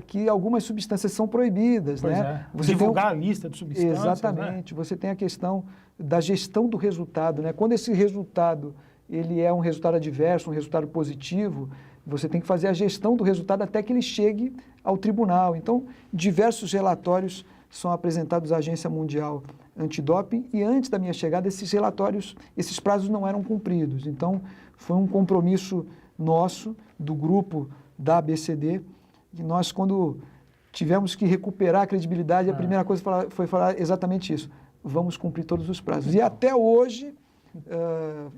que algumas substâncias são proibidas, né? Você divulgar a lista de substâncias. Exatamente. Né? Você tem a questão da gestão do resultado, né? Quando esse resultado ele é um resultado adverso, um resultado positivo, você tem que fazer a gestão do resultado até que ele chegue ao tribunal. Então, diversos relatórios são apresentados à Agência Mundial Antidoping e antes da minha chegada, esses relatórios, esses prazos não eram cumpridos. Então, foi um compromisso nosso, do grupo da ABCD, que nós, quando tivemos que recuperar a credibilidade, a primeira coisa foi falar exatamente isso. Vamos cumprir todos os prazos. E até hoje,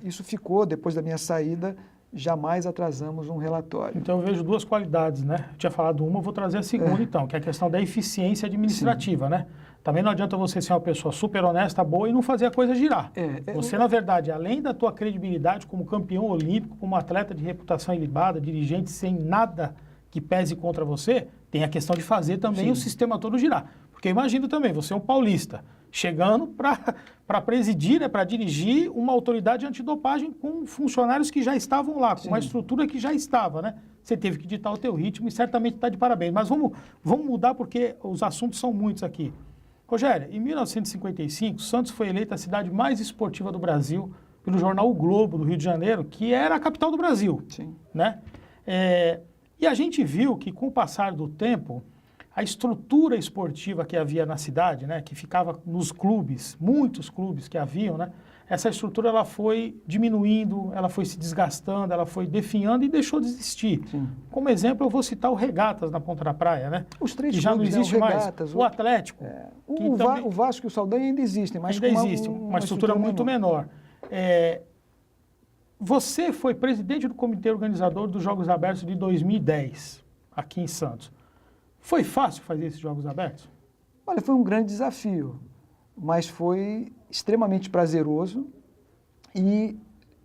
isso ficou, depois da minha saída, jamais atrasamos um relatório. Então, eu vejo duas qualidades, né? Eu tinha falado uma, eu vou trazer a segunda, então, que é a questão da eficiência administrativa, né? Também não adianta você ser uma pessoa super honesta, boa e não fazer a coisa girar. Você, na verdade, além da tua credibilidade como campeão olímpico, como atleta de reputação ilibada, dirigente sem nada que pese contra você, tem a questão de fazer também o sistema todo girar. Porque imagino também, você é um paulista, chegando para presidir, para dirigir uma autoridade antidopagem com funcionários que já estavam lá, com uma estrutura que já estava, né? Você teve que ditar o teu ritmo e certamente está de parabéns. Mas vamos mudar porque os assuntos são muitos aqui. Rogério, em 1955, Santos foi eleita a cidade mais esportiva do Brasil pelo jornal O Globo, do Rio de Janeiro, que era a capital do Brasil. Né? E a gente viu que, com o passar do tempo, a estrutura esportiva que havia na cidade, né, que ficava nos clubes, muitos clubes que haviam, né, essa estrutura ela foi diminuindo, ela foi se desgastando, ela foi definhando e deixou de existir. Como exemplo, eu vou citar o Regatas na Ponta da Praia, né? Os três que já não existe mais. Regatas, o Atlético. O Vasco e o Saldanha ainda existem, mas ainda existe, uma estrutura muito menor. Você foi presidente do comitê organizador dos Jogos Abertos de 2010, aqui em Santos. Foi fácil fazer esses Jogos Abertos? Olha, foi um grande desafio, mas foi extremamente prazeroso e,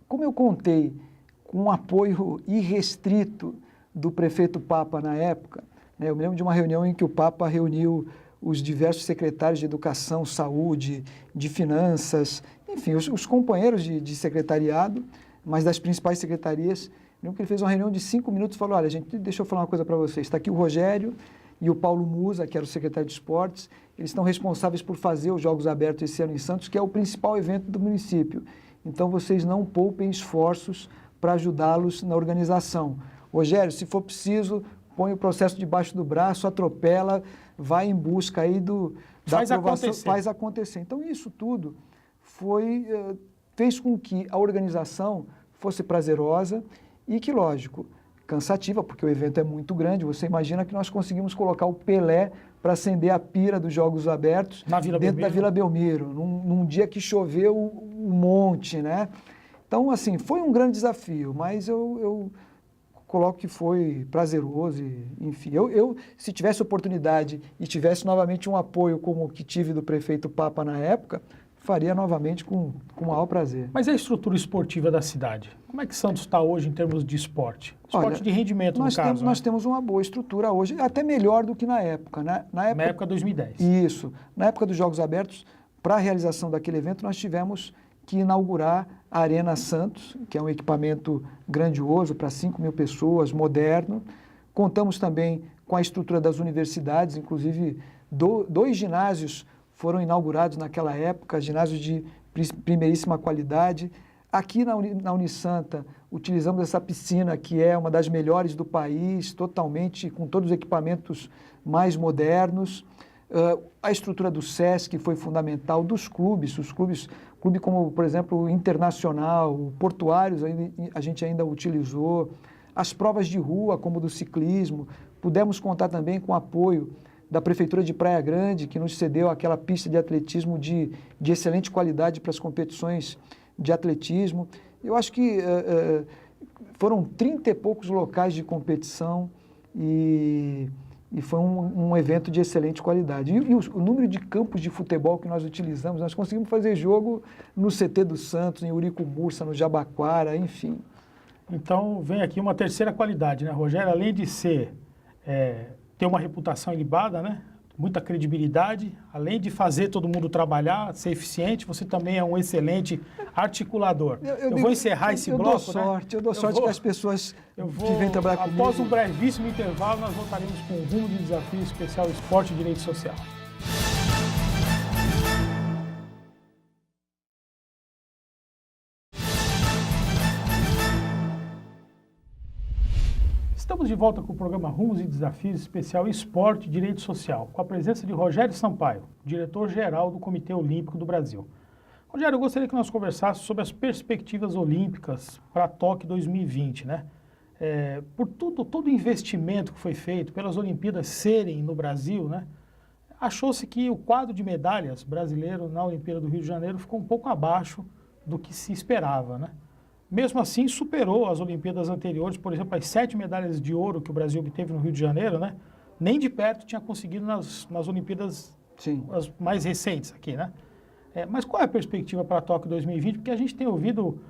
como eu contei com um apoio irrestrito do prefeito Papa na época, né, eu me lembro de uma reunião em que o Papa reuniu os diversos secretários de Educação, Saúde, de Finanças, enfim, os companheiros de secretariado, mas das principais secretarias. Eu lembro que ele fez uma reunião de 5 minutos e falou, olha, gente, deixa eu falar uma coisa para vocês, está aqui o Rogério e o Paulo Musa, que era o secretário de Esportes, eles estão responsáveis por fazer os Jogos Abertos esse ano em Santos, que é o principal evento do município. Então, vocês não poupem esforços para ajudá-los na organização. Rogério, se for preciso, põe o processo debaixo do braço, atropela, vai em busca aí da aprovação, faz acontecer. Então, isso tudo fez com que a organização fosse prazerosa e que, lógico, cansativa, porque o evento é muito grande. Você imagina que nós conseguimos colocar o Pelé para acender a pira dos Jogos Abertos dentro da Vila Belmiro, num dia que choveu um monte, né? Então, assim, foi um grande desafio, mas eu coloco que foi prazeroso, enfim. Eu, se tivesse oportunidade e tivesse novamente um apoio como o que tive do prefeito Papa na época, faria novamente com o maior prazer. Mas a estrutura esportiva da cidade, como é que Santos está hoje em termos de esporte? Esporte de rendimento, no caso. Nós temos uma boa estrutura hoje, até melhor do que na época. Né? Na época 2010. Isso. Na época dos Jogos Abertos, para a realização daquele evento, nós tivemos que inaugurar a Arena Santos, que é um equipamento grandioso para 5 mil pessoas, moderno. Contamos também com a estrutura das universidades, inclusive 2 ginásios foram inaugurados naquela época, ginásios de primeiríssima qualidade. Aqui na Unisanta, utilizamos essa piscina que é uma das melhores do país, totalmente com todos os equipamentos mais modernos. A estrutura do SESC foi fundamental, dos clubes, clube como, por exemplo, o Internacional, o Portuários, a gente ainda utilizou. As provas de rua, como do ciclismo, Pudemos contar também com o apoio da Prefeitura de Praia Grande, que nos cedeu aquela pista de atletismo de excelente qualidade para as competições de atletismo. Eu acho que foram 30 e poucos locais de competição e foi um evento de excelente qualidade. E o número de campos de futebol que nós utilizamos, nós conseguimos fazer jogo no CT do Santos, em Uricumurça, no Jabaquara, enfim. Então, vem aqui uma terceira qualidade, né, Rogério? Além de ter uma reputação ilibada, né? Muita credibilidade, além de fazer todo mundo trabalhar, ser eficiente, você também é um excelente articulador. Eu vou encerrar esse bloco, Eu dou sorte que as pessoas que vêm trabalhar comigo... Após um brevíssimo intervalo, nós voltaremos com o Rumo de Desafio Especial Esporte e Direito Social. Estamos de volta com o programa Rumos e Desafios Especial Esporte e Direito Social, com a presença de Rogério Sampaio, diretor-geral do Comitê Olímpico do Brasil. Rogério, eu gostaria que nós conversássemos sobre as perspectivas olímpicas para Tóquio 2020, né? Por todo o investimento que foi feito, pelas Olimpíadas serem no Brasil, né? Achou-se que o quadro de medalhas brasileiro na Olimpíada do Rio de Janeiro ficou um pouco abaixo do que se esperava, né? Mesmo assim, superou as Olimpíadas anteriores, por exemplo, as 7 medalhas de ouro que o Brasil obteve no Rio de Janeiro, né? Nem de perto tinha conseguido nas Olimpíadas as mais recentes aqui, né? Mas qual é a perspectiva para Tóquio 2020? Porque a gente tem ouvido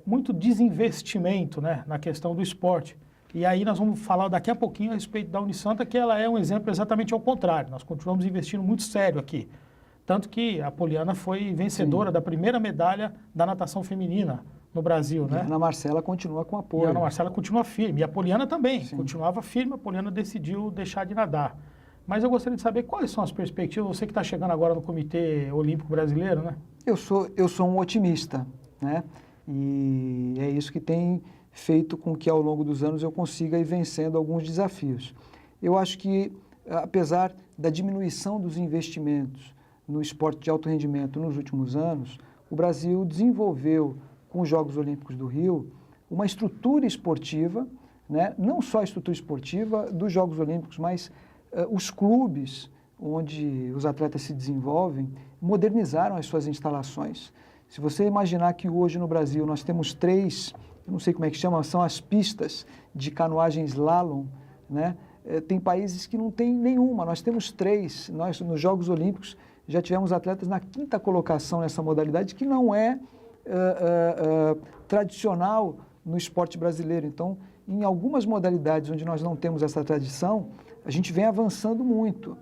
muito desinvestimento, né, na questão do esporte. E aí nós vamos falar daqui a pouquinho a respeito da Unisanta, que ela é um exemplo exatamente ao contrário. Nós continuamos investindo muito sério aqui. Tanto que a Poliana foi vencedora da primeira medalha da natação feminina no Brasil, né? E a Ana Marcela continua com apoio. E a Ana Marcela continua firme. E a Poliana também continuava firme. A Poliana decidiu deixar de nadar. Mas eu gostaria de saber quais são as perspectivas. Você que está chegando agora no Comitê Olímpico Brasileiro, né? Eu sou um otimista, né? E é isso que tem feito com que ao longo dos anos eu consiga ir vencendo alguns desafios. Eu acho que, apesar da diminuição dos investimentos no esporte de alto rendimento nos últimos anos, o Brasil desenvolveu com os Jogos Olímpicos do Rio, uma estrutura esportiva, né? Não só a estrutura esportiva dos Jogos Olímpicos, mas os clubes onde os atletas se desenvolvem modernizaram as suas instalações. Se você imaginar que hoje no Brasil nós temos 3, eu não sei como é que chama, são as pistas de canoagem slalom, né? Tem países que não tem nenhuma, nós temos 3. Nós, nos Jogos Olímpicos, já tivemos atletas na 5ª colocação nessa modalidade, que não é tradicional no esporte brasileiro. Então, em algumas modalidades onde nós não temos essa tradição, a gente vem avançando muito.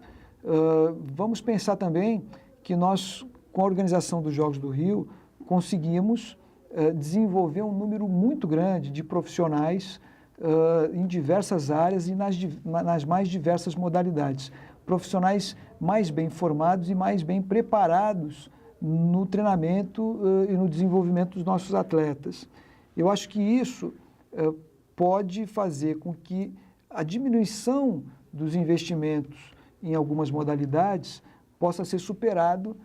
Vamos pensar também que nós, com a organização dos Jogos do Rio, conseguimos desenvolver um número muito grande de profissionais em diversas áreas e nas mais diversas modalidades. Profissionais mais bem formados e mais bem preparados no treinamento e no desenvolvimento dos nossos atletas. Eu acho que isso pode fazer com que a diminuição dos investimentos em algumas modalidades possa ser superado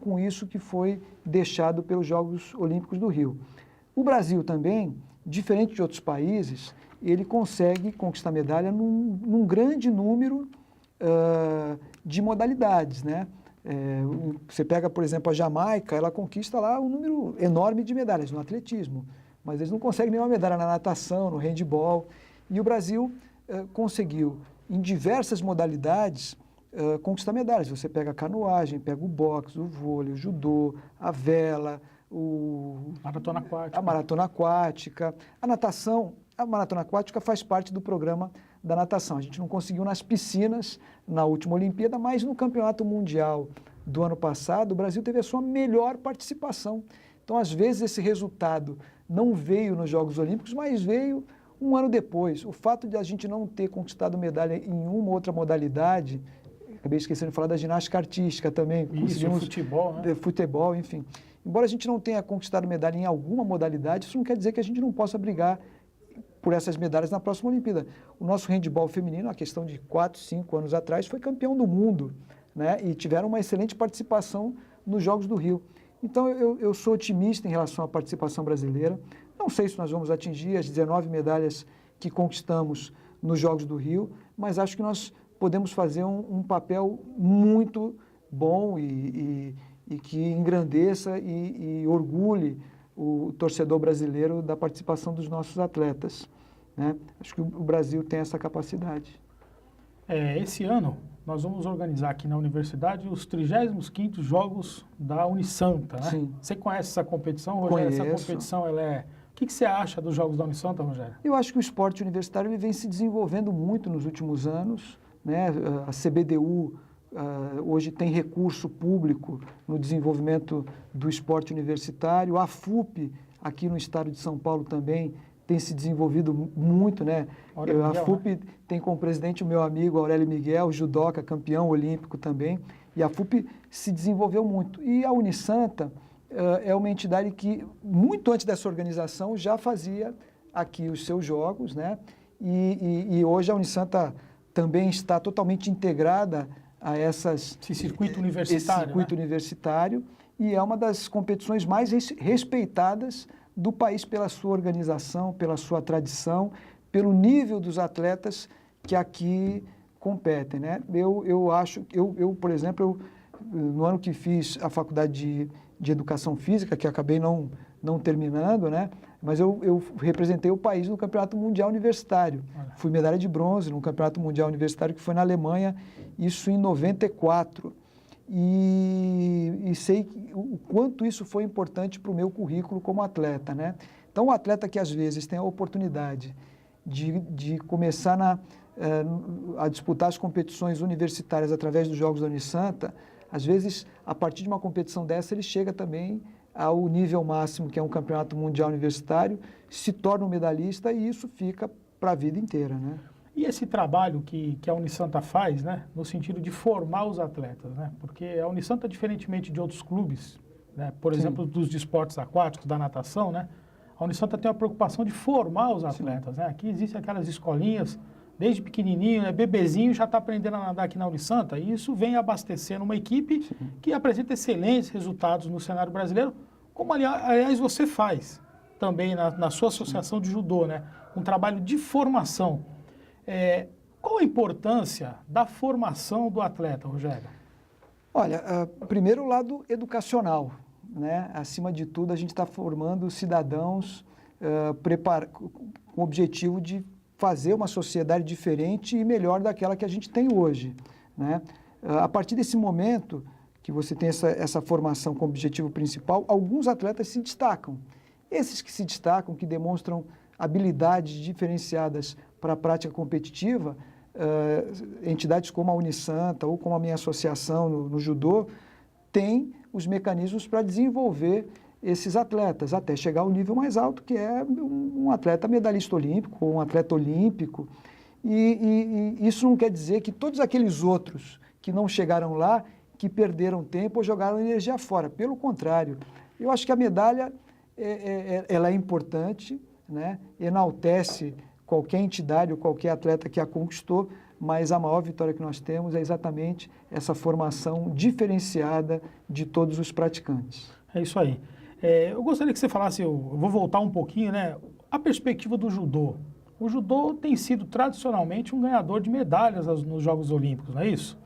com isso que foi deixado pelos Jogos Olímpicos do Rio. O Brasil também, diferente de outros países, ele consegue conquistar medalha num grande número de modalidades, né? Você pega, por exemplo, a Jamaica, ela conquista lá um número enorme de medalhas no atletismo, mas eles não conseguem nenhuma medalha na natação, no handebol. E o Brasil conseguiu, em diversas modalidades, conquistar medalhas. Você pega a canoagem, pega o boxe, o vôlei, o judô, a vela, a maratona aquática, a natação. A maratona aquática faz parte do programa da natação. A gente não conseguiu nas piscinas na última Olimpíada, mas no Campeonato Mundial do ano passado, o Brasil teve a sua melhor participação. Então, às vezes, esse resultado não veio nos Jogos Olímpicos, mas veio um ano depois. O fato de a gente não ter conquistado medalha em uma ou outra modalidade, acabei esquecendo de falar da ginástica artística também. Isso, futebol, né? Futebol, enfim. Embora a gente não tenha conquistado medalha em alguma modalidade, isso não quer dizer que a gente não possa brigar por essas medalhas na próxima Olimpíada. O nosso handebol feminino, a questão de 4, 5 anos atrás, foi campeão do mundo, né? E tiveram uma excelente participação nos Jogos do Rio. Então, eu sou otimista em relação à participação brasileira. Não sei se nós vamos atingir as 19 medalhas que conquistamos nos Jogos do Rio, mas acho que nós podemos fazer um papel muito bom e que engrandeça e orgulhe o torcedor brasileiro da participação dos nossos atletas, né? Acho que o Brasil tem essa capacidade. Esse ano, nós vamos organizar aqui na universidade os 35º Jogos da Unisanta, né? Sim. Você conhece essa competição, Rogério? Conheço. Essa competição, ela é... O que você acha dos Jogos da Unisanta, Rogério? Eu acho que o esporte universitário ele vem se desenvolvendo muito nos últimos anos, né? A CBDU hoje tem recurso público no desenvolvimento do esporte universitário. A FUP, aqui no estado de São Paulo também, tem se desenvolvido muito, né? A FUP tem como presidente o meu amigo Aurélio Miguel, judoca, campeão olímpico também, e a FUP se desenvolveu muito. E a Unisanta é uma entidade que, muito antes dessa organização, já fazia aqui os seus jogos, né? E hoje a Unisanta também está totalmente integrada a esse circuito universitário, esse circuito universitário, e é uma das competições mais respeitadas do país pela sua organização, pela sua tradição, pelo nível dos atletas que aqui competem, né? Eu acho, por exemplo, no ano que fiz a faculdade de Educação Física, que acabei não terminando, né? Mas eu representei o país no Campeonato Mundial Universitário. Fui medalha de bronze no Campeonato Mundial Universitário, que foi na Alemanha, isso em 94. E sei o quanto isso foi importante para o meu currículo como atleta, né? Então, o atleta que às vezes tem a oportunidade de começar a disputar as competições universitárias através dos Jogos da Unisanta, às vezes, a partir de uma competição dessa, ele chega também ao nível máximo, que é um campeonato mundial universitário, se torna um medalhista e isso fica para a vida inteira, né? E esse trabalho que a Unisanta faz, né, no sentido de formar os atletas, né? Porque a Unisanta, diferentemente de outros clubes, né, por exemplo, dos esportes aquáticos, da natação, né, a Unisanta tem a preocupação de formar os atletas, né? Aqui existem aquelas escolinhas, desde pequenininho, né, bebezinho, já está aprendendo a nadar aqui na Unisanta, e isso vem abastecendo uma equipe que apresenta excelentes resultados no cenário brasileiro, como, aliás, você faz também na sua associação de judô, né? Um trabalho de formação. Qual a importância da formação do atleta, Rogério? Olha, primeiro o lado educacional, né? Acima de tudo, a gente está formando cidadãos com o objetivo de fazer uma sociedade diferente e melhor daquela que a gente tem hoje, né? A partir desse momento que você tem essa formação como objetivo principal, alguns atletas se destacam. Esses que se destacam, que demonstram habilidades diferenciadas para a prática competitiva, entidades como a Unisanta ou como a minha associação no judô, têm os mecanismos para desenvolver esses atletas, até chegar ao nível mais alto, que é um atleta medalhista olímpico ou um atleta olímpico. E isso não quer dizer que todos aqueles outros que não chegaram lá, que perderam tempo ou jogaram energia fora. Pelo contrário, eu acho que a medalha ela é importante, né? Enaltece qualquer entidade ou qualquer atleta que a conquistou, mas a maior vitória que nós temos é exatamente essa formação diferenciada de todos os praticantes. É isso aí. Eu gostaria que você falasse, eu vou voltar um pouquinho, né? A perspectiva do judô. O judô tem sido tradicionalmente um ganhador de medalhas nos Jogos Olímpicos, não é isso?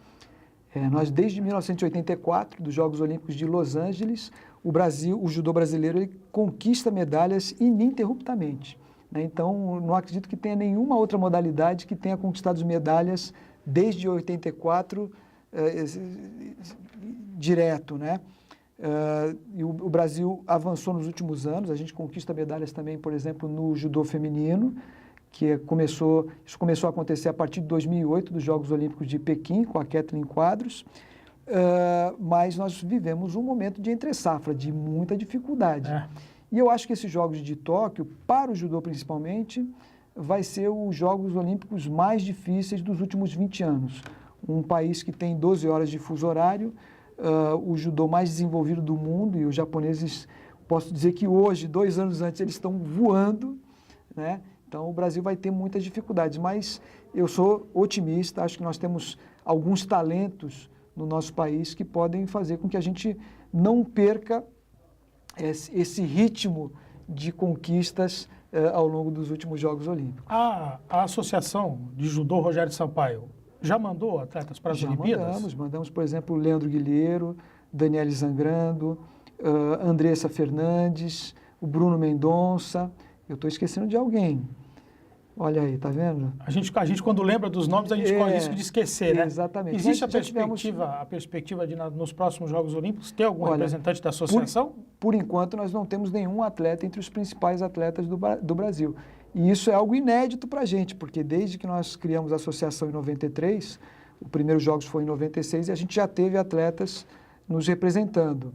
Nós, desde 1984, dos Jogos Olímpicos de Los Angeles, o judô brasileiro, ele conquista medalhas ininterruptamente, né? Então, não acredito que tenha nenhuma outra modalidade que tenha conquistado medalhas desde 84 direto, né? E o Brasil avançou nos últimos anos, a gente conquista medalhas também, por exemplo, no judô feminino, que isso começou a acontecer a partir de 2008, dos Jogos Olímpicos de Pequim, com a Kathleen Quadros, mas nós vivemos um momento de entre-safra, de muita dificuldade. E eu acho que esses Jogos de Tóquio, para o judô principalmente, vai ser os Jogos Olímpicos mais difíceis dos últimos 20 anos. Um país que tem 12 horas de fuso horário, o judô mais desenvolvido do mundo, e os japoneses, posso dizer que hoje, 2 anos antes, eles estão voando, né? Então, o Brasil vai ter muitas dificuldades, mas eu sou otimista, acho que nós temos alguns talentos no nosso país que podem fazer com que a gente não perca esse ritmo de conquistas ao longo dos últimos Jogos Olímpicos. A Associação de Judô Rogério Sampaio já mandou atletas para as Olimpíadas? Mandamos, por exemplo, Leandro Guilherme, Daniele Zangrando, Andressa Fernandes, o Bruno Mendonça. Eu estou esquecendo de alguém. Olha aí, tá vendo? A gente quando lembra dos nomes, a gente corre risco de esquecer, né? Exatamente. Existe a perspectiva de, nos próximos Jogos Olímpicos, ter algum representante da associação? Por enquanto, nós não temos nenhum atleta entre os principais atletas do Brasil. E isso é algo inédito para a gente, porque desde que nós criamos a associação em 93, o primeiro Jogos foi em 96, e a gente já teve atletas nos representando.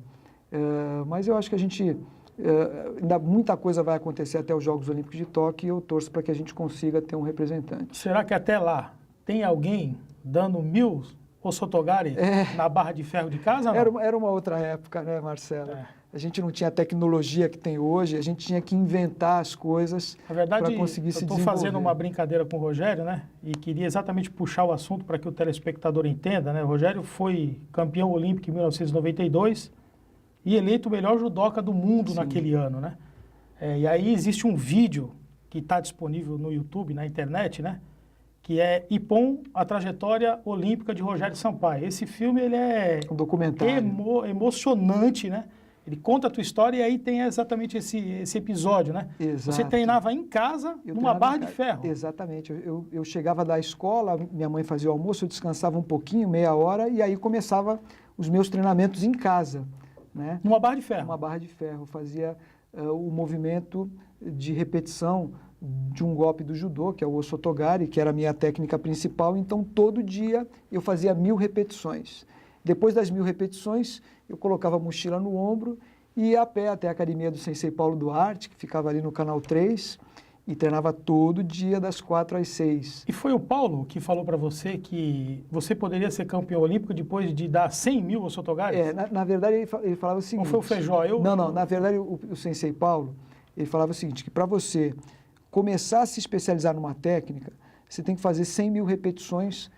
Mas eu acho que a gente... ainda muita coisa vai acontecer até os Jogos Olímpicos de Tóquio e eu torço para que a gente consiga ter um representante. Será que até lá tem alguém dando 1000 Osotogari na barra de ferro de casa? Não? Era uma outra época, né, Marcelo? A gente não tinha a tecnologia que tem hoje, a gente tinha que inventar as coisas para conseguir se desenvolver. Eu estou fazendo uma brincadeira com o Rogério, né? E queria exatamente puxar o assunto para que o telespectador entenda, né? O Rogério foi campeão olímpico em 1992 e eleito o melhor judoca do mundo naquele ano, né? E aí existe um vídeo que está disponível no YouTube, na internet, né? Que é Ippon, a trajetória olímpica de Rogério Sampaio. Esse filme, ele é um documentário emocionante, né? Ele conta a tua história e aí tem exatamente esse episódio, né? Exato. Você treinava em casa, numa barra de ferro. Exatamente. Eu chegava da escola, minha mãe fazia o almoço, eu descansava um pouquinho, meia hora, e aí começava os meus treinamentos em casa, né? Numa barra de ferro? Numa barra de ferro. Fazia o movimento de repetição de um golpe do judô, que é o Osotogari, que era a minha técnica principal. Então, todo dia eu fazia 1000 repetições. Depois das 1000 repetições, eu colocava a mochila no ombro e ia a pé até a academia do Sensei Paulo Duarte, que ficava ali no Canal 3, e treinava todo dia das 4 às 6. E foi o Paulo que falou para você que você poderia ser campeão olímpico depois de dar 100.000 Osotogaris? Na verdade, ele falava o seguinte... Ou foi o Feijó? Não, na verdade, o Sensei Paulo, ele falava o seguinte, que para você começar a se especializar numa técnica, você tem que fazer 100.000 repetições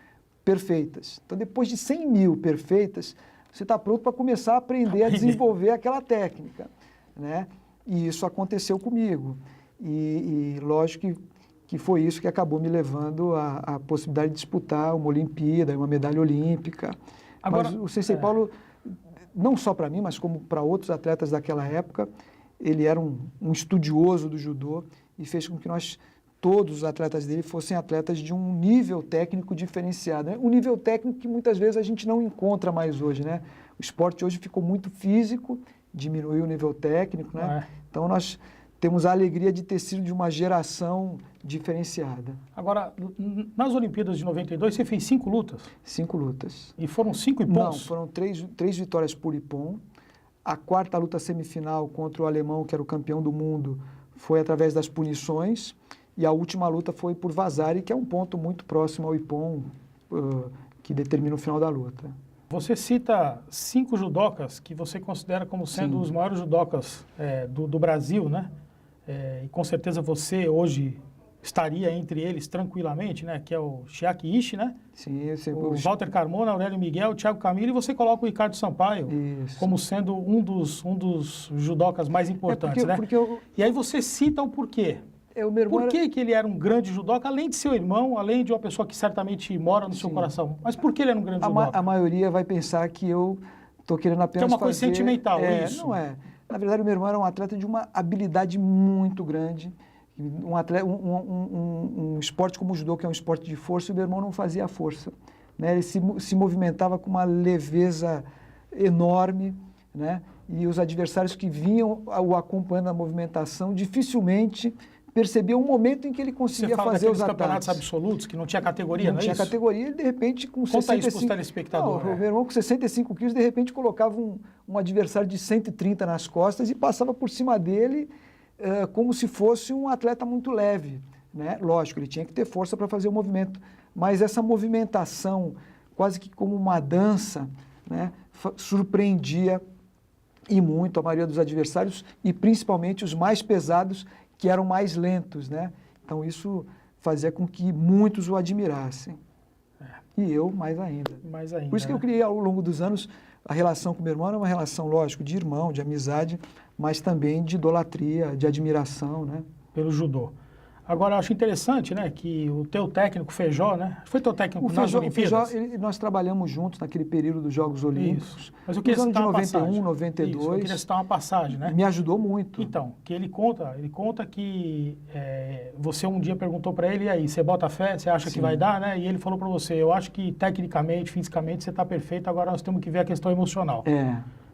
perfeitas. Então, depois de 100.000 perfeitas, você está pronto para começar a aprender a desenvolver aquela técnica, né? E isso aconteceu comigo. E lógico que foi isso que acabou me levando à possibilidade de disputar uma Olimpíada, uma medalha olímpica. Agora, mas o Sensei Paulo, não só para mim, mas como para outros atletas daquela época, ele era um estudioso do judô e fez com que todos os atletas dele fossem atletas de um nível técnico diferenciado, né? Um nível técnico que muitas vezes a gente não encontra mais hoje, né? O esporte hoje ficou muito físico, diminuiu o nível técnico, né? Então nós temos a alegria de ter sido de uma geração diferenciada. Agora, nas Olimpíadas de 92, você fez 5 lutas? 5 lutas. E foram 5 Ippons? Não, foram 3 vitórias por Ippon. A 4ª luta semifinal contra o alemão, que era o campeão do mundo, foi através das punições. E a última luta foi por Vasari, que é um ponto muito próximo ao Ippon, que determina o final da luta. Você cita 5 judocas que você considera como sendo os maiores judocas do Brasil, né? E com certeza você hoje estaria entre eles tranquilamente, né? Que é o Chiaki Ishii, né? Sim, o Walter Carmona, Aurélio Miguel, Thiago Camilo, e você coloca o Ricardo Sampaio como sendo um dos judocas mais importantes, né? E aí você cita o porquê. Por que ele era um grande judoca, além de seu irmão, além de uma pessoa que certamente mora no seu coração? Mas por que ele era um grande judoca? A maioria vai pensar que eu estou querendo apenas que é uma coisa sentimental, isso? Não é. Na verdade, o meu irmão era um atleta de uma habilidade muito grande. Um esporte como o judô, que é um esporte de força, o meu irmão não fazia força, né? Ele se movimentava com uma leveza enorme, né? E os adversários que vinham o acompanhando na movimentação dificilmente percebia um momento em que ele conseguia fazer os ataques. Campeonatos absolutos, que não tinha categoria, não é isso? Não tinha categoria, ele de repente com 65... Conta isso para os telespectadores. O meu irmão com 65 quilos, de repente colocava um adversário de 130 nas costas e passava por cima dele como se fosse um atleta muito leve, né? Lógico, ele tinha que ter força para fazer o movimento, mas essa movimentação, quase que como uma dança, né? Surpreendia e muito a maioria dos adversários e principalmente os mais pesados, que eram mais lentos, né? Então isso fazia com que muitos o admirassem. E eu mais ainda. Por isso que eu criei ao longo dos anos a relação com o meu irmão, era uma relação, lógico, de irmão, de amizade, mas também de idolatria, de admiração, né? pelo judô. Agora, eu acho interessante, né, que o teu técnico, Feijó, né? Foi teu técnico nas Olimpíadas? O Feijó, nós trabalhamos juntos naquele período dos Jogos Olímpicos. Isso. Mas eu queria citar uma passagem. 91, 92. Isso, eu queria citar uma passagem, né? Me ajudou muito. Então, que ele conta que você um dia perguntou para ele, e aí, você bota fé, você acha que vai dar, né? E ele falou para você, eu acho que tecnicamente, fisicamente, você está perfeito, agora nós temos que ver a questão emocional.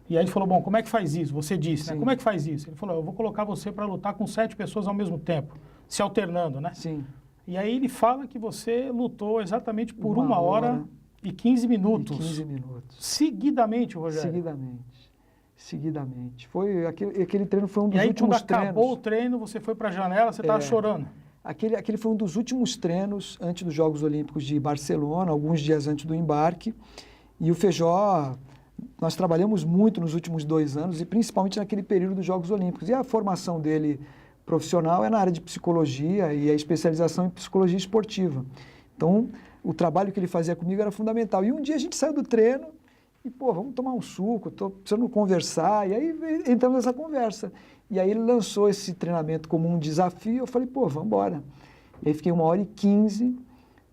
E aí ele falou, bom, como é que faz isso? Você disse, né? Como é que faz isso? Ele falou, eu vou colocar você para lutar com 7 pessoas ao mesmo tempo, se alternando, né? Sim. E aí ele fala que você lutou exatamente por 1 hora e 15 minutos. 15 minutos. Seguidamente, Rogério? Seguidamente. Aquele treino foi um dos últimos treinos. E aí, quando acabou o treino, você foi para a janela, você estava chorando. Aquele foi um dos últimos treinos antes dos Jogos Olímpicos de Barcelona, alguns dias antes do embarque. E o Feijó, nós trabalhamos muito nos últimos 2 anos, e principalmente naquele período dos Jogos Olímpicos. E a formação dele profissional é na área de psicologia e a especialização em psicologia esportiva. Então, o trabalho que ele fazia comigo era fundamental. E um dia a gente saiu do treino e, vamos tomar um suco, estou precisando conversar. E aí entramos nessa conversa. E aí ele lançou esse treinamento como um desafio. Eu falei, vamos embora. E aí fiquei 1 hora e 15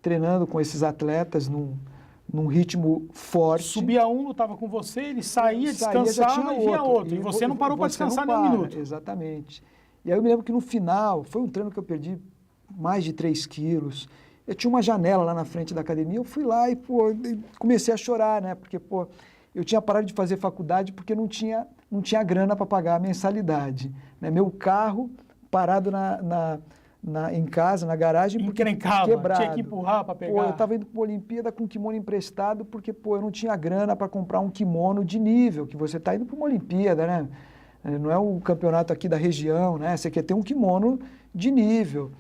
treinando com esses atletas num ritmo forte. Subia um, lutava com você, ele saía, descansava e vinha outro. E você não parou para descansar nem um minuto. Exatamente. E aí eu me lembro que no final, foi um treino que eu perdi mais de 3 quilos. Eu tinha uma janela lá na frente da academia, eu fui lá e, comecei a chorar, né? Porque, eu tinha parado de fazer faculdade porque não tinha grana para pagar a mensalidade, né? Meu carro parado em casa, na garagem, quebrado. Tinha que empurrar para pegar. Eu estava indo para a Olimpíada com um kimono emprestado porque, eu não tinha grana para comprar um kimono de nível, que você está indo para uma Olimpíada, né? Não é o campeonato aqui da região, né? Você quer ter um kimono de nível.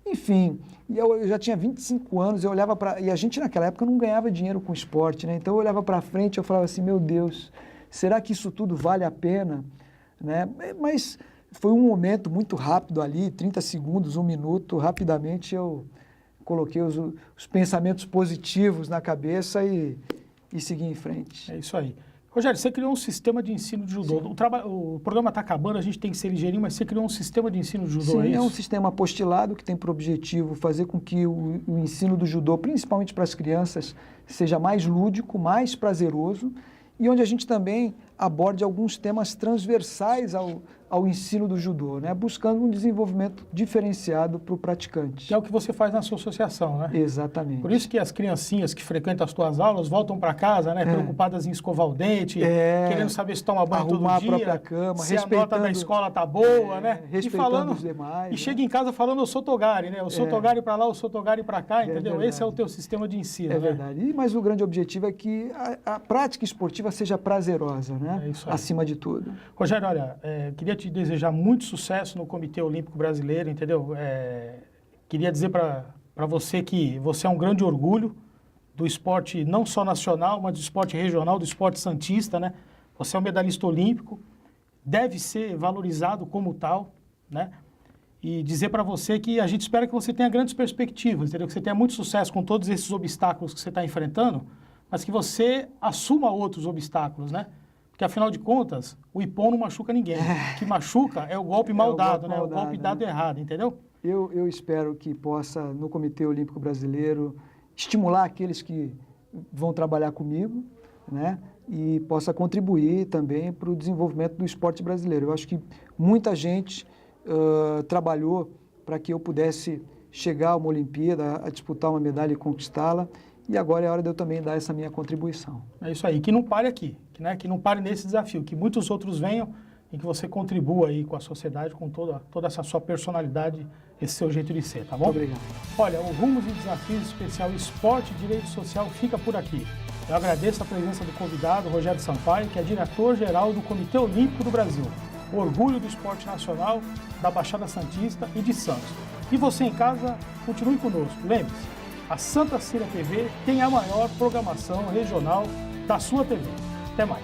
Enfim, e eu já tinha 25 anos, eu olhava para... E a gente naquela época não ganhava dinheiro com esporte, né? Então eu olhava para frente e eu falava assim, meu Deus, será que isso tudo vale a pena? Né? Mas foi um momento muito rápido ali, 30 segundos, 1 minuto, rapidamente eu coloquei os pensamentos positivos na cabeça e segui em frente. É isso aí. Rogério, você criou um sistema de ensino de judô. O programa está acabando, a gente tem que ser ligeirinho, mas você criou um sistema de ensino de judô, Sim, é isso? É um sistema apostilado que tem por objetivo fazer com que o ensino do judô, principalmente para as crianças, seja mais lúdico, mais prazeroso, e onde a gente também aborde alguns temas transversais ao ensino do judô, né? Buscando um desenvolvimento diferenciado para o praticante. Que é o que você faz na sua associação, né? Exatamente. Por isso que as criancinhas que frequentam as tuas aulas voltam para casa, né? Preocupadas em escovar o dente, querendo saber se toma banho todo dia, arrumar a própria cama, se a nota da escola tá boa, né? Respeitando os demais. E chega em casa falando, eu sou Togari, né? Eu sou Togari para lá, eu sou Togari para cá, entendeu? Esse é o teu sistema de ensino, né? Verdade. Mas o grande objetivo é que a prática esportiva seja prazerosa, né? É isso aí. Acima de tudo. Rogério, olha, queria te desejar muito sucesso no Comitê Olímpico Brasileiro, entendeu? Queria dizer para você que você é um grande orgulho do esporte não só nacional, mas do esporte regional, do esporte santista, né? Você é um medalhista olímpico, deve ser valorizado como tal, né? E dizer para você que a gente espera que você tenha grandes perspectivas, entendeu? Que você tenha muito sucesso com todos esses obstáculos que você está enfrentando, mas que você assuma outros obstáculos, né? Porque, afinal de contas, o ipom não machuca ninguém. O que machuca é o golpe mal dado, né? O golpe dado errado, entendeu? Eu espero que possa, no Comitê Olímpico Brasileiro, estimular aqueles que vão trabalhar comigo, né? E possa contribuir também para o desenvolvimento do esporte brasileiro. Eu acho que muita gente trabalhou para que eu pudesse chegar a uma Olimpíada, a disputar uma medalha e conquistá-la. E agora é hora de eu também dar essa minha contribuição. É isso aí, que não pare aqui, né? Que não pare nesse desafio, que muitos outros venham e que você contribua aí com a sociedade, com toda essa sua personalidade, esse seu jeito de ser, tá bom? Muito obrigado. Olha, o Rumos e Desafios especial Esporte e Direito Social fica por aqui. Eu agradeço a presença do convidado, Rogério Sampaio, que é diretor-geral do Comitê Olímpico do Brasil, orgulho do esporte nacional, da Baixada Santista e de Santos. E você em casa, continue conosco, lembre-se, a Santa Cira TV tem a maior programação regional da sua TV. Até mais.